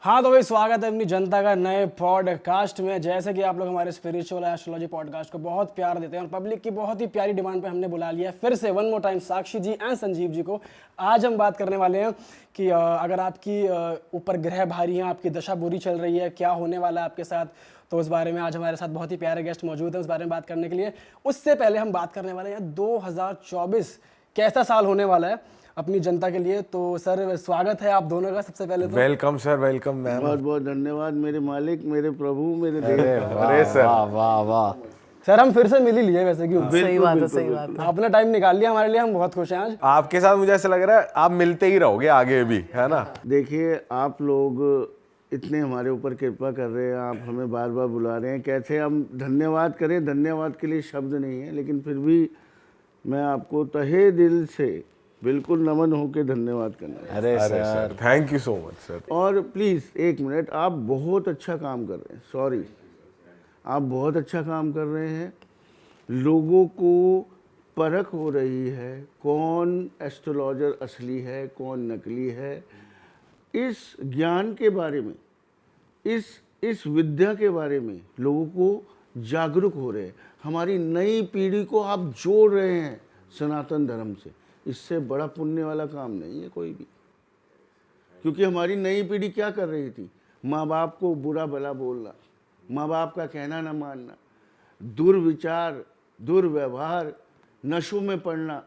हाँ तो भाई स्वागत है अपनी जनता का नए पॉडकास्ट में। जैसे कि आप लोग हमारे स्पिरिचुअल एस्ट्रोलॉजी पॉडकास्ट को बहुत प्यार देते हैं और पब्लिक की बहुत ही प्यारी डिमांड पे हमने बुला लिया है फिर से one more time Sakshi ji and Sanjeev ji को। आज हम बात करने वाले हैं कि अगर आपकी ऊपर ग्रह भारी हैं, आपकी दशा बुरी चल रही है, क्या होने वाला है आपके साथ। तो उस बारे में आज हमारे साथ बहुत ही प्यारे गेस्ट मौजूद हैं उस बारे में बात करने के लिए। उससे पहले हम बात करने वाले हैं 2024 कैसा साल होने वाला है अपनी जनता के लिए। तो सर स्वागत है आप दोनों का सबसे पहले तो। Welcome sir, welcome ma'am. बहुत बहुत धन्यवाद मेरे मालिक, मेरे प्रभु, मेरे देव। अरे सर, वाह वाह वाह। सर हम फिर से मिल ही लिए वैसे क्यों। सही बात है, सही बात है। आपने टाइम निकाल लिया हमारे लिए, हम बहुत खुश हैं आज आपके साथ। मुझे ऐसा लग रहा है आप मिलते ही रहोगे आगे भी, है ना। देखिए आप लोग इतने हमारे ऊपर कृपा कर रहे हैं, आप हमें बार बार बुला रहे हैं। कैसे हम धन्यवाद करें, धन्यवाद के लिए शब्द नहीं है, लेकिन फिर भी मैं आपको तहे दिल से बिल्कुल नमन होकर धन्यवाद करना। अरे sir thank you so much sir. और प्लीज़ एक मिनट, आप बहुत अच्छा काम कर रहे हैं। सॉरी, आप बहुत अच्छा काम कर रहे हैं। लोगों को परख हो रही है कौन एस्ट्रोलॉजर असली है, कौन नकली है। इस ज्ञान के बारे में, इस विद्या के बारे में लोगों को जागरूक हो रहे हैं। हमारी नई पीढ़ी को आप जोड़ रहे हैं सनातन धर्म से। इससे बड़ा पुण्य वाला काम नहीं है कोई भी। क्योंकि हमारी नई पीढ़ी क्या कर रही थी, माँ बाप को बुरा भला बोलना, माँ बाप का कहना ना मानना, दुर्विचार, दुर्व्यवहार, नशों में पड़ना,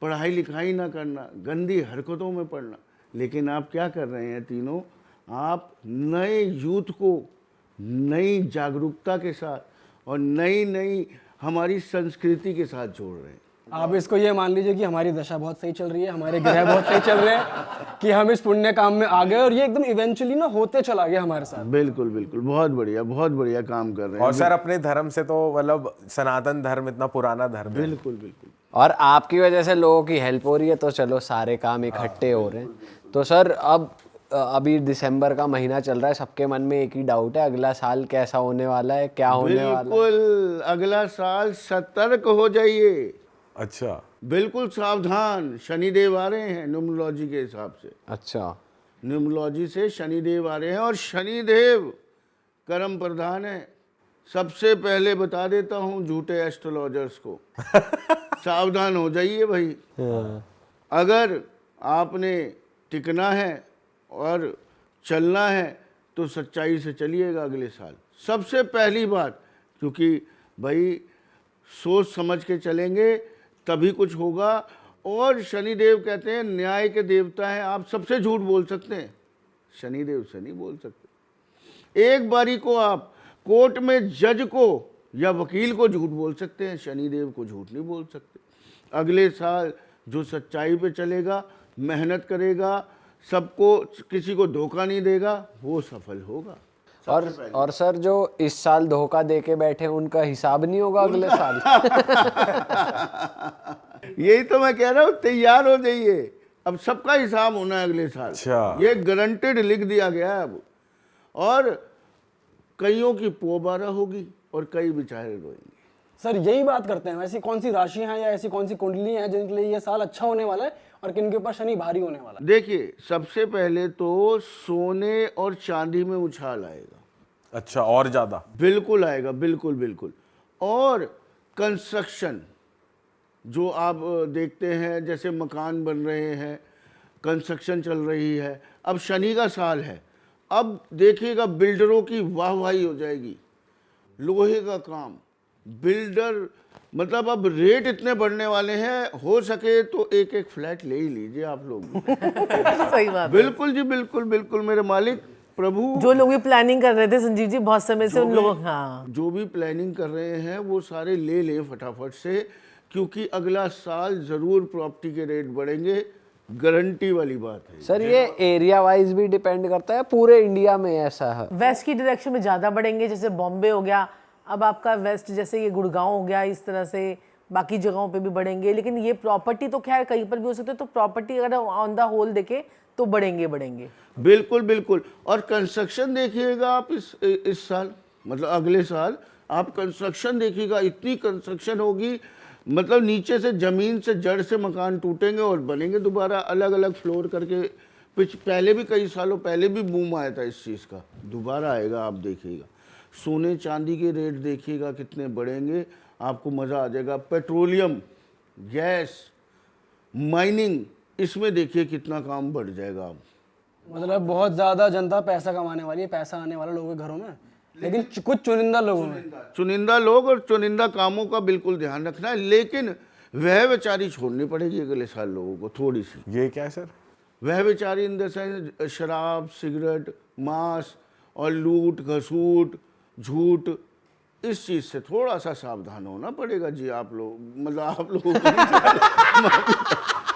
पढ़ाई लिखाई ना करना, गंदी हरकतों में पड़ना। लेकिन आप क्या कर रहे हैं तीनों, आप नए यूथ को नई जागरूकता के साथ और नई हमारी संस्कृति के साथ जोड़ रहे हैं। आप इसको ये मान लीजिए कि हमारी दशा बहुत सही चल रही है, हमारे ग्रह बहुत सही चल रहे हैं कि हम इस पुण्य काम में आ गए और ये एकदम इवेंचुअली ना होते चला गया हमारे साथ। बिल्कुल बिल्कुल, बहुत बढ़िया काम कर रहे हैं। और सर अपने धर्म से तो मतलब सनातन धर्म इतना पुराना धर्म है। बिल्कुल बिल्कुल। और आपकी वजह से लोगों की हेल्प हो रही है, तो चलो सारे काम इकट्ठे हो रहे हैं। तो सर अब अभी दिसंबर का महीना चल रहा है, सबके मन में एक ही डाउट है, अगला साल कैसा होने वाला है, क्या होने वाला है? बिल्कुल, अगला साल सतर्क हो जाइए। अच्छा, बिल्कुल सावधान। शनिदेव आ रहे हैं न्यूमरोलॉजी के हिसाब से। अच्छा, न्यूमरोलॉजी से शनिदेव आ रहे हैं और शनिदेव कर्म प्रधान है। सबसे पहले बता देता हूँ झूठे एस्ट्रोलॉजर्स को सावधान हो जाइए भाई। अगर आपने टिकना है और चलना है तो सच्चाई से चलिएगा अगले साल। सबसे पहली बात, क्योंकि भाई सोच समझ के चलेंगे तभी कुछ होगा। और शनिदेव कहते हैं न्याय के देवता हैं। आप सबसे झूठ बोल सकते हैं, शनिदेव से नहीं बोल सकते। एक बारी को आप कोर्ट में जज को या वकील को झूठ बोल सकते हैं, शनिदेव को झूठ नहीं बोल सकते। अगले साल जो सच्चाई पे चलेगा, मेहनत करेगा, सबको, किसी को धोखा नहीं देगा, वो सफल होगा। और सर जो इस साल धोखा दे के बैठे उनका हिसाब नहीं होगा अगले साल? यही तो मैं कह रहा हूँ, तैयार हो जाइए। अब सबका हिसाब होना है अगले साल। अच्छा। ये गारंटेड लिख दिया गया है अब। और कईयों की पोबारा होगी और कई बेचारे रोएंगे। सर यही बात करते हैं, ऐसी कौन सी राशियां हैं या ऐसी कौन सी कुंडली हैं जिनके लिए ये साल अच्छा होने वाला है और किनके ऊपर शनि भारी होने वाला है? देखिए, सबसे पहले तो सोने और चांदी में उछाल आएगा। अच्छा, और ज्यादा? बिल्कुल आएगा, बिल्कुल बिल्कुल। और कंस्ट्रक्शन जो आप देखते हैं, जैसे मकान बन रहे हैं, कंस्ट्रक्शन चल रही है। अब शनि का साल है, अब देखिएगा बिल्डरों की वाहवाही हो जाएगी। लोहे का काम, बिल्डर, मतलब अब रेट इतने बढ़ने वाले हैं, हो सके तो एक एक फ्लैट ले ही लीजिए आप लोग। सही बात है। बिल्कुल जी, बिल्कुल बिल्कुल मेरे मालिक प्रभु। जो लोग भी प्लानिंग कर रहे थे संजीव जी बहुत समय से, उन लोगों, हाँ, जो भी प्लानिंग कर रहे हैं वो सारे ले लें फटाफट से, क्योंकि अगला साल जरूर प्रॉपर्टी के रेट बढ़ेंगे, गारंटी वाली बात है। सर ये एरिया वाइज भी डिपेंड करता है, पूरे इंडिया में ऐसा है? वेस्ट की डायरेक्शन में ज्यादा बढ़ेंगे, जैसे बॉम्बे हो गया, अब आपका वेस्ट जैसे ये गुड़गांव हो गया, इस तरह से बाकी जगहों पे भी बढ़ेंगे। लेकिन ये प्रॉपर्टी तो खैर कहीं पर भी हो सकते है, तो प्रॉपर्टी अगर ऑन द होल देखे तो बढ़ेंगे। बिल्कुल बिल्कुल। और कंस्ट्रक्शन देखिएगा आप इस साल, मतलब अगले साल आप कंस्ट्रक्शन देखिएगा, इतनी कंस्ट्रक्शन होगी, मतलब नीचे से, जमीन से, जड़ से मकान टूटेंगे और बनेंगे दोबारा, अलग अलग फ्लोर करके पहले भी कई सालों पहले भी बूम आया था इस चीज़ का, दोबारा आएगा, आप देखिएगा। सोने चांदी के रेट देखिएगा कितने बढ़ेंगे, आपको मज़ा आ जाएगा। पेट्रोलियम, गैस, माइनिंग, इसमें देखिए कितना काम बढ़ जाएगा अब। मतलब बहुत ज़्यादा जनता पैसा कमाने वाली है, पैसा आने वाला लोगों के घरों में, लेकिन कुछ चुनिंदा लोगों में। चुनिंदा लोग और चुनिंदा कामों का बिल्कुल ध्यान रखना है, लेकिन वह बेचारी छोड़नी पड़ेगी अगले साल लोगों को थोड़ी सी। ये क्या है सर? वह बेचारी इन द सेंस शराब, सिगरेट, मांस और लूट घसूट, झूठ, इस चीज़ से थोड़ा सा सावधान होना पड़ेगा जी। आप लोग, मतलब आप लोगों को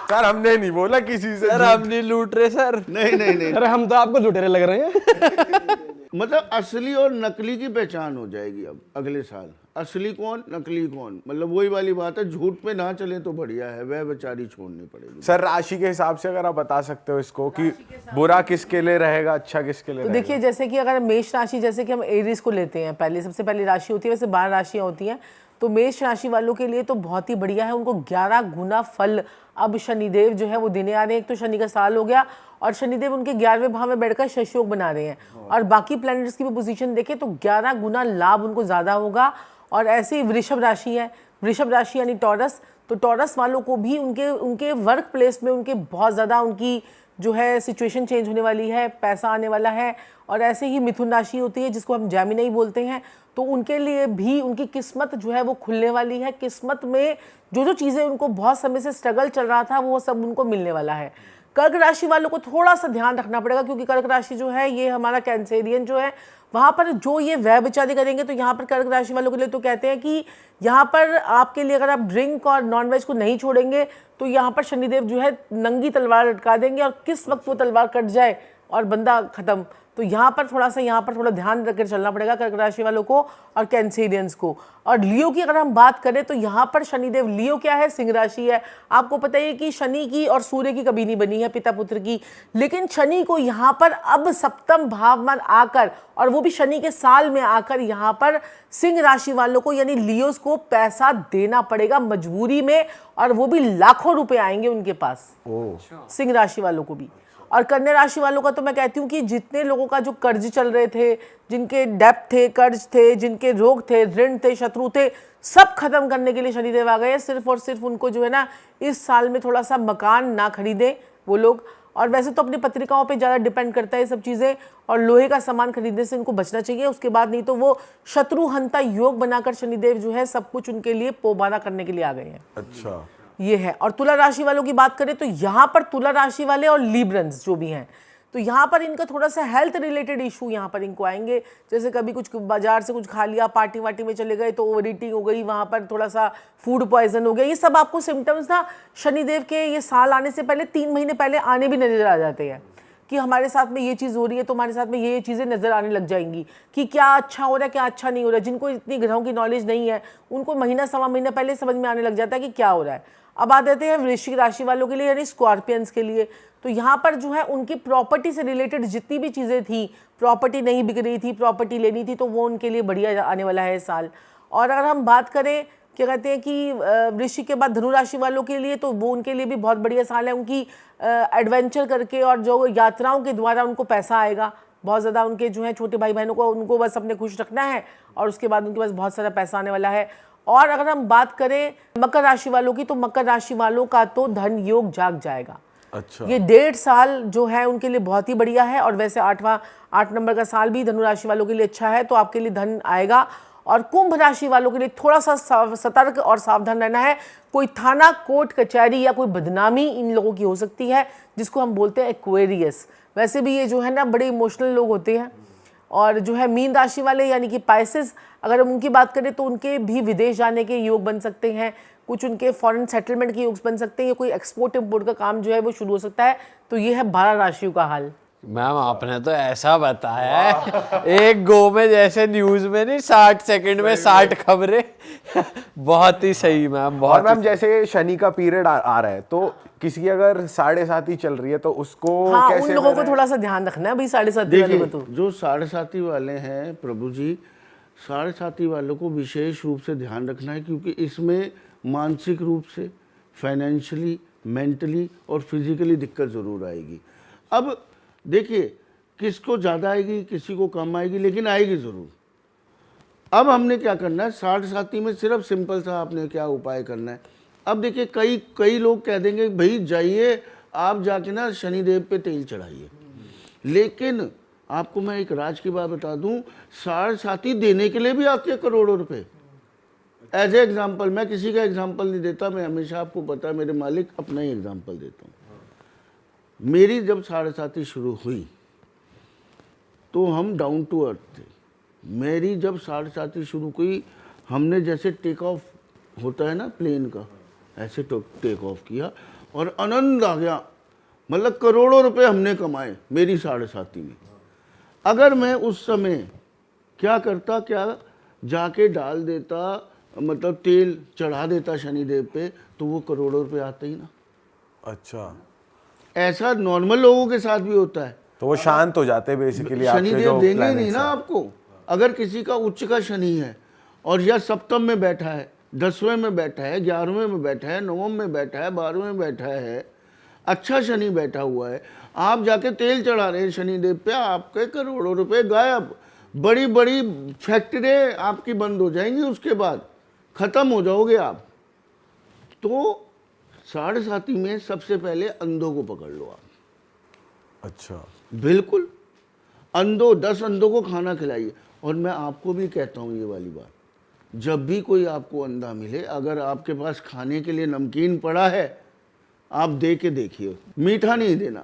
सर हमने नहीं बोला किसी से। सर हम नहीं लूट रहे सर। नहीं अरे हम तो आपको लुटेरे लग रहे हैं। मतलब असली और नकली की पहचान हो जाएगी अब अगले साल। असली कौन, नकली कौन, मतलब वही वाली बात है। झूठ पे ना चले तो बढ़िया है, वह बेचारी छोड़नी पड़ेगी। सर राशि के हिसाब से अगर आप बता सकते हो इसको कि बुरा किसके लिए रहेगा, अच्छा किसके लिए तो रहेगा? देखिए, जैसे कि अगर मेष राशि, जैसे कि हम एरीज को लेते हैं, पहले सबसे पहली राशि होती है, वैसे 12 राशियां होती हैं, तो मेष राशि वालों के लिए तो बहुत ही बढ़िया है। उनको 11 गुना फल अब शनिदेव जो है वो देने आ रहे हैं। एक तो शनि का साल हो गया और शनिदेव उनके 11वें भाव में बैठकर शशयोग बना रहे हैं, और बाकी प्लैनेट्स की भी पोजीशन देखें तो 11 गुना लाभ उनको ज़्यादा होगा। और ऐसे ही वृषभ राशि है, वृषभ राशि यानी टॉरस, तो टॉरस वालों को भी उनके वर्क प्लेस में उनके बहुत ज़्यादा उनकी जो है सिचुएशन चेंज होने वाली है, पैसा आने वाला है। और ऐसे ही मिथुन राशि होती है जिसको हम जेमिनी बोलते हैं, तो उनके लिए भी उनकी किस्मत जो है वो खुलने वाली है। किस्मत में जो चीज़ें उनको बहुत समय से स्ट्रगल चल रहा था वो सब उनको मिलने वाला है। कर्क राशि वालों को थोड़ा सा ध्यान रखना पड़ेगा, क्योंकि कर्क राशि जो है ये हमारा कैंसेरियन जो है, वहाँ पर जो ये व्यय विचारी करेंगे, तो यहाँ पर कर्क राशि वालों के लिए तो कहते हैं कि यहाँ पर आपके लिए अगर आप ड्रिंक और नॉनवेज को नहीं छोड़ेंगे तो यहाँ पर शनिदेव जो है नंगी तलवार लटका देंगे, और किस वक्त वो तलवार कट जाए और बंदा खत्म। तो यहाँ पर थोड़ा ध्यान रखकर चलना पड़ेगा कर्क राशि वालों को और कैंसेरियंस को। और लियो की अगर हम बात करें तो यहाँ पर शनिदेव, लियो क्या है, सिंह राशि है। आपको पता है कि शनि की और सूर्य की कभी नहीं बनी है, पिता पुत्र की, लेकिन शनि को यहाँ पर अब सप्तम भाव में आकर, और वो भी शनि के साल में आकर, यहाँ पर सिंह राशि वालों को यानी लियोस को पैसा देना पड़ेगा मजबूरी में, और वो भी लाखों रुपए आएंगे उनके पास, सिंह राशि वालों को भी। और कन्या राशि वालों का तो मैं कहती हूँ कि जितने लोगों का जो कर्ज चल रहे थे, जिनके डेप्ट थे, कर्ज थे, जिनके रोग थे, ऋण थे, शत्रु थे, सब खत्म करने के लिए शनिदेव आ गए हैं। सिर्फ और सिर्फ उनको जो है ना इस साल में थोड़ा सा मकान ना खरीदें वो लोग, और वैसे तो अपनी पत्रिकाओं पे ज़्यादा डिपेंड करता है ये सब चीज़ें, और लोहे का सामान खरीदने से इनको बचना चाहिए। उसके बाद नहीं तो वो शत्रुहंता योग बनाकर शनिदेव जो है सब कुछ उनके लिए पोबाना करने के लिए आ गए हैं। अच्छा, ये है। और तुला राशि वालों की बात करें तो यहाँ पर तुला राशि वाले और लिब्रंस जो भी हैं, तो यहाँ पर इनका थोड़ा सा हेल्थ रिलेटेड इशू यहाँ पर इनको आएंगे। जैसे कभी कुछ बाजार से कुछ खा लिया, पार्टी वार्टी में चले गए तो ओवर ईटिंग हो गई, वहाँ पर थोड़ा सा फूड पॉइजन हो गया। ये सब आपको सिम्टम्स ना शनिदेव के ये साल आने से पहले 3 महीने पहले आने भी नजर आ जाते हैं कि हमारे साथ में ये चीज़ हो रही है, तो हमारे साथ में ये चीज़ें नज़र आने लग जाएंगी कि क्या अच्छा हो रहा है, क्या अच्छा नहीं हो रहा है। जिनको इतनी ग्रहों की नॉलेज नहीं है उनको महीना सवा महीना पहले समझ में आने लग जाता है कि क्या हो रहा है। अब आ जाते हैं वृश्चिक राशि वालों के लिए यानी स्कॉर्पियंस के लिए, तो यहाँ पर जो है उनकी प्रॉपर्टी से रिलेटेड जितनी भी चीज़ें थी, प्रॉपर्टी नहीं बिक रही थी, प्रॉपर्टी लेनी थी, तो वो उनके लिए बढ़िया आने वाला है इस साल। और अगर हम बात करें क्या कहते हैं कि वृश्चिक के बाद धनु राशि वालों के लिए, तो वो उनके लिए भी बहुत बढ़िया साल है। उनकी एडवेंचर करके और जो यात्राओं के द्वारा उनको पैसा आएगा बहुत ज़्यादा। उनके जो है छोटे भाई बहनों को उनको बस अपने खुश रखना है, और उसके बाद उनके पास बहुत सारा पैसा आने वाला है। और अगर हम बात करें मकर राशि वालों की, तो मकर राशि वालों का तो धन योग जाग जाएगा। अच्छा, ये 1.5 साल जो है उनके लिए बहुत ही बढ़िया है। और वैसे 8 नंबर का साल भी धनु राशि वालों के लिए अच्छा है, तो आपके लिए धन आएगा। और कुंभ राशि वालों के लिए थोड़ा सा सतर्क और सावधान रहना है। कोई थाना, कोर्ट, कचहरी या कोई बदनामी इन लोगों की हो सकती है, जिसको हम बोलते हैं एक्वेरियस। वैसे भी ये जो है ना बड़े इमोशनल लोग होते हैं। और जो है मीन राशि वाले यानी कि पाइसेस, अगर हम उनकी बात करें तो उनके भी विदेश जाने के योग बन सकते हैं, कुछ उनके फॉरेन सेटलमेंट के योग बन सकते हैं, या कोई एक्सपोर्ट इम्पोर्ट का काम जो है वो शुरू हो सकता है। तो ये है 12 राशियों का हाल। मैम आपने तो ऐसा बताया है एक गो में, जैसे न्यूज में नहीं 60 सेकंड में 60 खबरें। बहुत ही सही मैम, बहुत। और मैम जैसे शनि का पीरियड आ रहा है, तो किसी की अगर 7.5 चल रही है तो उसको हाँ, कैसे उन लोगों को थोड़ा सा ध्यान रखना है भाई 7.5 वालों को। तो जो 7.5 वाले हैं प्रभु जी, 7.5 वालों को विशेष रूप से ध्यान रखना है, क्योंकि इसमें मानसिक रूप से, फाइनेंशियली, मेंटली और फिजिकली दिक्कत ज़रूर आएगी। अब देखिए, किसको ज़्यादा आएगी, किसी को कम आएगी, लेकिन आएगी ज़रूर। अब हमने क्या करना है, 60 साथी में सिर्फ सिंपल सा आपने क्या उपाय करना है। अब देखिए, कई लोग कह देंगे भाई जाइए आप जाके ना शनिदेव पे तेल चढ़ाइए, लेकिन आपको मैं एक राज की बात बता दूं, 60 साथी देने के लिए भी आते हैं करोड़ों रुपए। एज ए एग्जाम्पल, मैं किसी का एग्जाम्पल नहीं देता, मैं हमेशा, आपको पता है मेरे मालिक, अपना ही एग्जाम्पल देता हूँ। मेरी जब 60 साथी शुरू हुई तो हम डाउन टू अर्थ थे। मेरी जब 60 साथी शुरू हुई, हमने जैसे टेक ऑफ होता है ना प्लेन का, ऐसे टेक ऑफ किया और आनंद आ गया। मतलब करोड़ों रुपए हमने कमाए मेरी 60 साथी में। अगर मैं उस समय क्या करता, क्या जाके डाल देता, मतलब तेल चढ़ा देता शनिदेव पे, तो वो करोड़ों रुपए आते ही ना। अच्छा, ऐसा नॉर्मल लोगों के साथ भी होता है। तो वो शांत हो जाते हैं बेसिकली आपके जो शनिदेव देंगे planets नहीं ना हैं। आपको। अगर किसी का उच्च का शनि है और या सप्तम में बैठा है, 10वें में बैठा है, 11वें में बैठा है, 9वें में बैठा है, 12वें में बैठा है, अच्छा शनि बैठा हुआ है, आप जाके तेल चढ़ा रहे हैं शनिदेव पे, आपके करोड़ों रुपए गायब। बड़ी बड़ी फैक्ट्रियाँ आपकी बंद हो जाएंगी, उसके बाद खत्म हो जाओगे आप। तो 60 साथी में सबसे पहले अंधों को पकड़ लो आप। अच्छा, बिल्कुल, अंधों, 10 अंधों को खाना खिलाइए। और मैं आपको भी कहता हूँ ये वाली बात, जब भी कोई आपको अंधा मिले, अगर आपके पास खाने के लिए नमकीन पड़ा है, आप दे के देखिए, मीठा नहीं देना।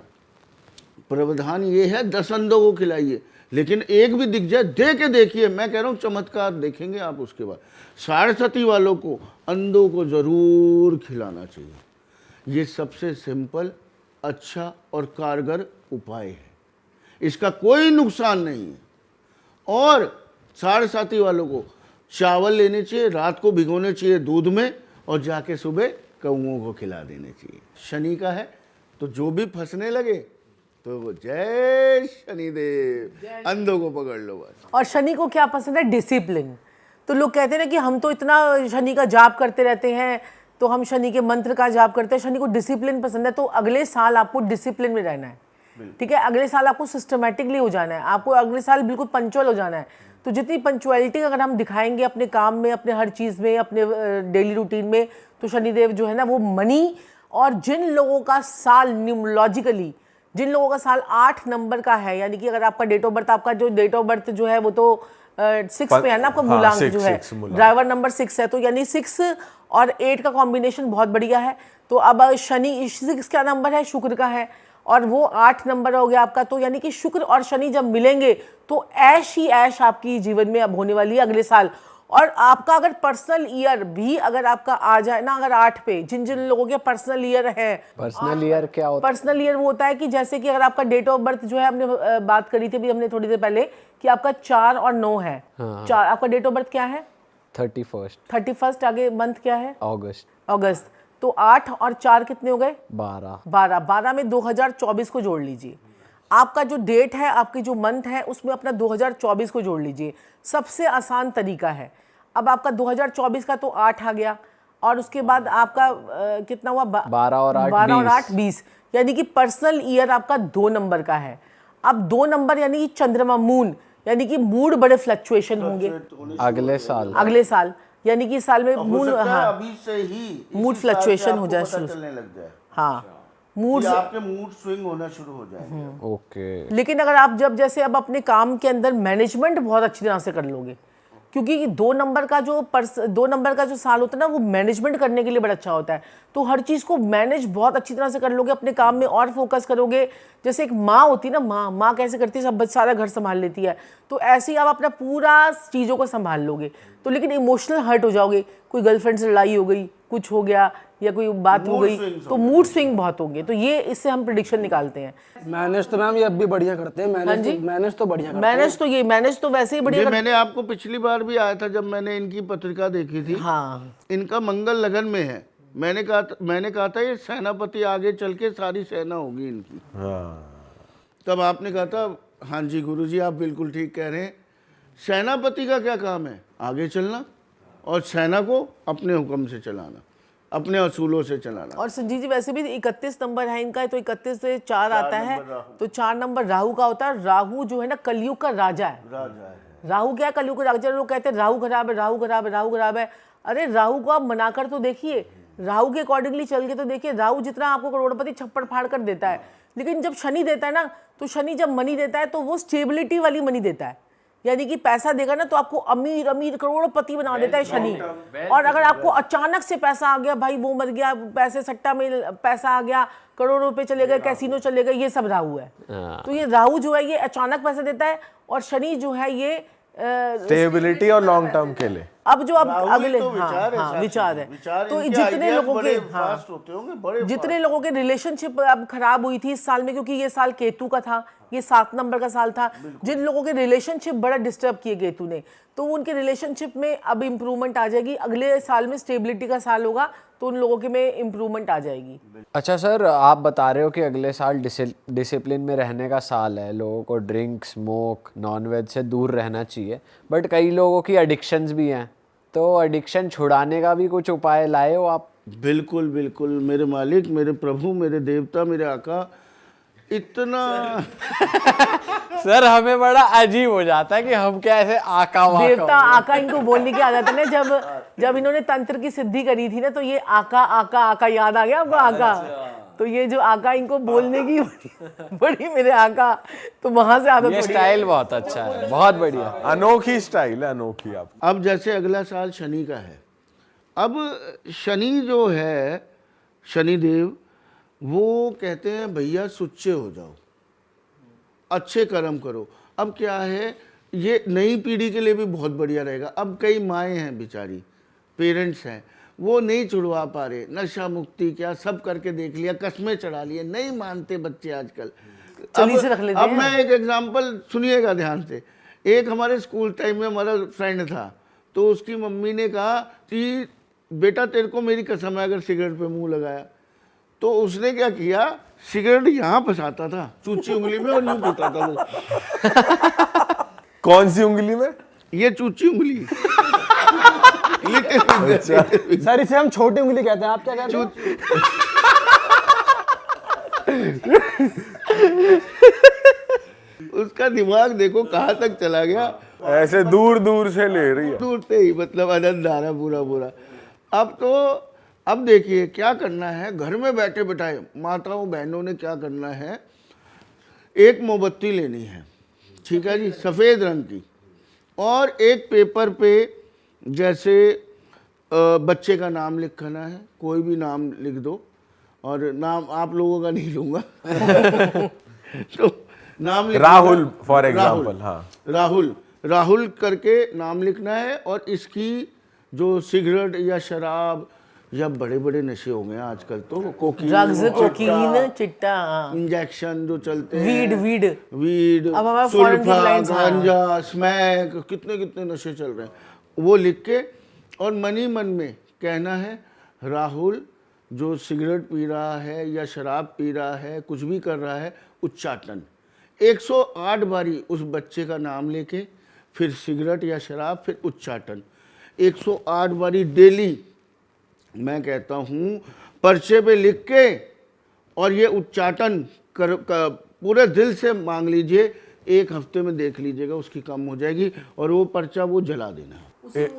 प्रावधान ये है 10 अंधों को खिलाइए, लेकिन एक भी दिख जाए दे के देखिए। मैं कह रहा हूँ चमत्कार देखेंगे आप। उसके बाद 60 साथी वालों को, अंधों को ज़रूर खिलाना चाहिए। ये सबसे सिंपल, अच्छा और कारगर उपाय है, इसका कोई नुकसान नहीं है। और 60 साथी वालों को चावल लेने चाहिए, रात को भिगोने चाहिए दूध में, और जाके सुबह कौओं को खिला देने चाहिए। शनि का है तो जो भी फंसने लगे तो वो जय शनिदेव, अंधों को पकड़ लो बस। और शनि को क्या पसंद है? डिसिप्लिन। तो लोग कहते हैं ना कि हम तो इतना शनि का जाप करते रहते हैं, तो हम शनि के मंत्र का जाप करते हैं। शनि को डिसिप्लिन पसंद है, तो अगले साल आपको डिसिप्लिन में रहना है, ठीक है। अगले साल आपको सिस्टमेटिकली हो जाना है, आपको अगले साल बिल्कुल पंचुअल हो जाना है। तो जितनी पंचुअलिटी अगर हम दिखाएंगे अपने काम में, अपने हर चीज़ में, अपने डेली रूटीन में, तो शनिदेव जो है ना वो मनी। और जिन लोगों का साल न्यूमरोलॉजिकली, जिन लोगों का साल 8 नंबर का है, यानी कि अगर आपका डेट ऑफ बर्थ, आपका जो डेट ऑफ बर्थ जो है वो तो 6 पे है ना, आपका मूलांक जो है, ड्राइवर नंबर 6 है, तो यानी 6 और 8 का कॉम्बिनेशन बहुत बढ़िया है। तो अब शनि 6 का नंबर है, शुक्र का है, और वो 8 नंबर हो गया आपका। तो यानी कि शुक्र और शनि जब मिलेंगे तो ऐश ही ऐश आपकी जीवन में अब होने वाली है अगले साल। और आपका अगर पर्सनल ईयर भी अगर आपका आ जाए ना, अगर 8 पे, जिन जिन लोगों के पर्सनल ईयर है, पर्सनल ईयर क्या होता है? पर्सनल ईयर वो होता है कि जैसे कि अगर आपका डेट ऑफ बर्थ जो है, हमने बात करी थी अभी हमने थोड़ी देर पहले कि आपका 4 और 9 है। 4 आपका डेट ऑफ बर्थ क्या है? 31। आगे मंथ क्या है? अगस्त। तो 8 और 4 कितने हो गए? 12 में 2024 को जोड़ लीजिए। आपका जो डेट है, आपकी जो मंथ है, उसमें अपना 2024 को जोड़ लीजिए। सबसे आसान तरीका है। अब आपका 2024 का तो 8 आ गया, और उसके बाद आपका कितना हुआ? 12 और 8 20, यानी कि पर्सनल ईयर आपका 2 नंबर का है। अब 2 नंबर यानी कि चंद्रमा, मून, यानी कि मूड बड़े फ्लक्चुएशन होंगे अगले साल, यानी कि इस साल में मूड, हाँ, अभी से ही मूड फ्लक्चुएशन हो जाए शुरू, चलने लग जाए। हाँ, मूड, आपके मूड स्विंग होना शुरू हो जाएंगे। ओके। लेकिन अगर आप जब जैसे अब अपने काम के अंदर मैनेजमेंट बहुत अच्छी तरह से कर लोगे, क्योंकि 2 नंबर का जो साल होता है ना, वो मैनेजमेंट करने के लिए बड़ा अच्छा होता है। तो हर चीज़ को मैनेज बहुत अच्छी तरह से कर लोगे, अपने काम में और फोकस करोगे। जैसे एक माँ होती है ना, माँ कैसे करती है, सब सारा घर संभाल लेती है, तो ऐसे ही आप अपना पूरा चीज़ों को संभाल लोगे। तो लेकिन इमोशनल हर्ट हो जाओगे, कोई गर्लफ्रेंड से लड़ाई हो गई, कुछ हो गया, या कोई बात हो गई, तो मूड स्विंग बहुत होंगे। तो ये इससे हम प्रेडिक्शन निकालते हैं। मैनेज तो मैम ये अब भी बढ़िया करते हैं। मैनेज तो बढ़िया करते हैं। मैनेज तो वैसे ही बढ़िया। मैंने आपको पिछली बार भी आया था जब मैंने इनकी पत्रिका देखी थी। हाँ, इनका मंगल लगन में है। मैंने कहा था ये सेनापति आगे चल के सारी सेना होगी इनकी। तब आपने कहा था हाँ जी गुरुजी, आप बिल्कुल ठीक कह रहे हैं। सेनापति का क्या काम है? आगे चलना और सेना को अपने हुक्म से चलाना। अपने असूलों से चलाना। और संजीव जी वैसे भी 31 नंबर है इनका, तो 31 से 4 आता है, तो 4 नंबर राहु का होता है। राहु जो है ना कलयुग का राजा है। राहु क्या है? कलयुग का राजा। लोग कहते हैं राहु खराब है, राहु खराब है, राहु खराब है। अरे राहु को आप मनाकर तो देखिए, राहु के अकॉर्डिंगली चल के तो देखिए। राहु जितना आपको करोड़पति छप्पड़ फाड़ कर देता है, लेकिन जब शनि देता है ना, तो शनि जब मनी देता है तो वो स्टेबिलिटी वाली मनी देता है, यानी कि पैसा देगा ना तो आपको अमीर अमीर करोड़पति बना देता है शनि। और अगर आपको अचानक से पैसा आ गया, भाई वो मर गया, पैसे सट्टा में पैसा आ गया, करोड़ों रुपए चले गए, कैसीनो चले गए, ये सब राहु है। तो ये राहु जो है ये अचानक पैसा देता है, और शनि जो है ये स्टेबिलिटी और लॉन्ग टर्म के लिए। अब जो अब अगले तो विचार है, विचार है। तो इनके जितने ideas लोगों के बड़े fast होते होंगे, बड़े जितने लोगों के रिलेशनशिप अब खराब हुई थी इस साल में, क्योंकि ये साल केतु का था, ये 7 नंबर का साल था, जिन लोगों के रिलेशनशिप बड़ा डिस्टर्ब किए केतु ने, तो उनके रिलेशनशिप में अब इम्प्रूवमेंट आ जाएगी। अगले साल में स्टेबिलिटी का साल होगा, तो उन लोगों के में इम्प्रूवमेंट आ जाएगी। अच्छा सर, आप बता रहे हो कि अगले साल डिसिप्लिन में रहने का साल है, लोगों को ड्रिंक, स्मोक, नॉनवेज से दूर रहना चाहिए, बट कई लोगों की एडिक्शंस भी हैं, तो एडिक्शन छुड़ाने का भी कुछ उपाय लाए हो आप? बिल्कुल बिल्कुल मेरे मालिक, मेरे प्रभु, मेरे देवता, मेरे आका, इतना सर हमें बड़ा अजीब हो जाता है कि हम क्या ऐसे आका वाका देवता आका इनको बोलने की आदत है ना। जब इन्होंने तंत्र की सिद्धि करी थी ना, तो ये आका आका आका याद आ गया आपको? आका, तो ये जो आका इनको बोलने की बड़ी मेरे आका, तो वहां से आदत ये पड़ी है। स्टाइल बहुत अच्छा है, बहुत बढ़िया। अनोखी स्टाइल है, अनोखी। आप अब जैसे अगला साल शनि का है, अब शनि जो है, शनिदेव, वो कहते हैं भैया सुच्चे हो जाओ, अच्छे कर्म करो। अब क्या है, ये नई पीढ़ी के लिए भी बहुत बढ़िया रहेगा। अब कई माएँ हैं बेचारी, पेरेंट्स हैं, वो नहीं छुड़वा पा रहे, नशा मुक्ति क्या सब करके देख लिया, कस्में चढ़ा लिए, नहीं मानते बच्चे आजकल। चली से रख लेते अब हैं। मैं एक एग्जांपल सुनिएगा ध्यान से। एक हमारे स्कूल टाइम में हमारा फ्रेंड था, तो उसकी मम्मी ने कहा कि बेटा तेरे को मेरी कसम है अगर सिगरेट पे मुंह लगाया, तो उसने क्या किया, सिगरेट यहाँ फंसाता था चूची उंगली में और यूं पीता था वो। कौन सी उंगली में? ये चूची उंगली। सर इसे हम छोटी उंगली कहते हैं, आप क्या कहते हैं? उसका दिमाग देखो कहाँ तक चला गया, ऐसे दूर दूर से ले रही है। दूर से ही, मतलब आनंद आ रहा पूरा पूरा। अब देखिए क्या करना है, घर में बैठे बैठाए माताओं बहनों ने क्या करना है, एक मोमबत्ती लेनी है, ठीक है जी, सफ़ेद रंग की, और एक पेपर पे जैसे बच्चे का नाम लिखना है, कोई भी नाम लिख दो, और नाम आप लोगों का नहीं लूँगा। तो नाम लिखना, राहुल फॉर एग्जाम्पल। हाँ, राहुल करके नाम लिखना है। और इसकी जो सिगरेट या शराब या बड़े बड़े नशे हो गए आजकल, तो ड्रग्स, कोकीन, चिट्टा, इंजेक्शन जो चलते हैं, वीड, अब हमारा foreign की सुल्फा, lines, हाँ। गांजा, स्मैक, कितने कितने नशे चल रहे हैं, वो लिख के, और मनी मन में कहना है, राहुल जो सिगरेट पी रहा है या शराब पी रहा है, कुछ भी कर रहा है, उच्चाटन 108 बारी उस बच्चे का नाम लेके, फिर सिगरेट या शराब, फिर उच्चाटन 108 बारी डेली। मैं कहता हूँ पर्चे पे लिख के, और ये उच्चाटन पूरे दिल से मांग लीजिए, 1 हफ्ते में देख लीजिएगा उसकी कम हो जाएगी, और वो पर्चा वो जला देना।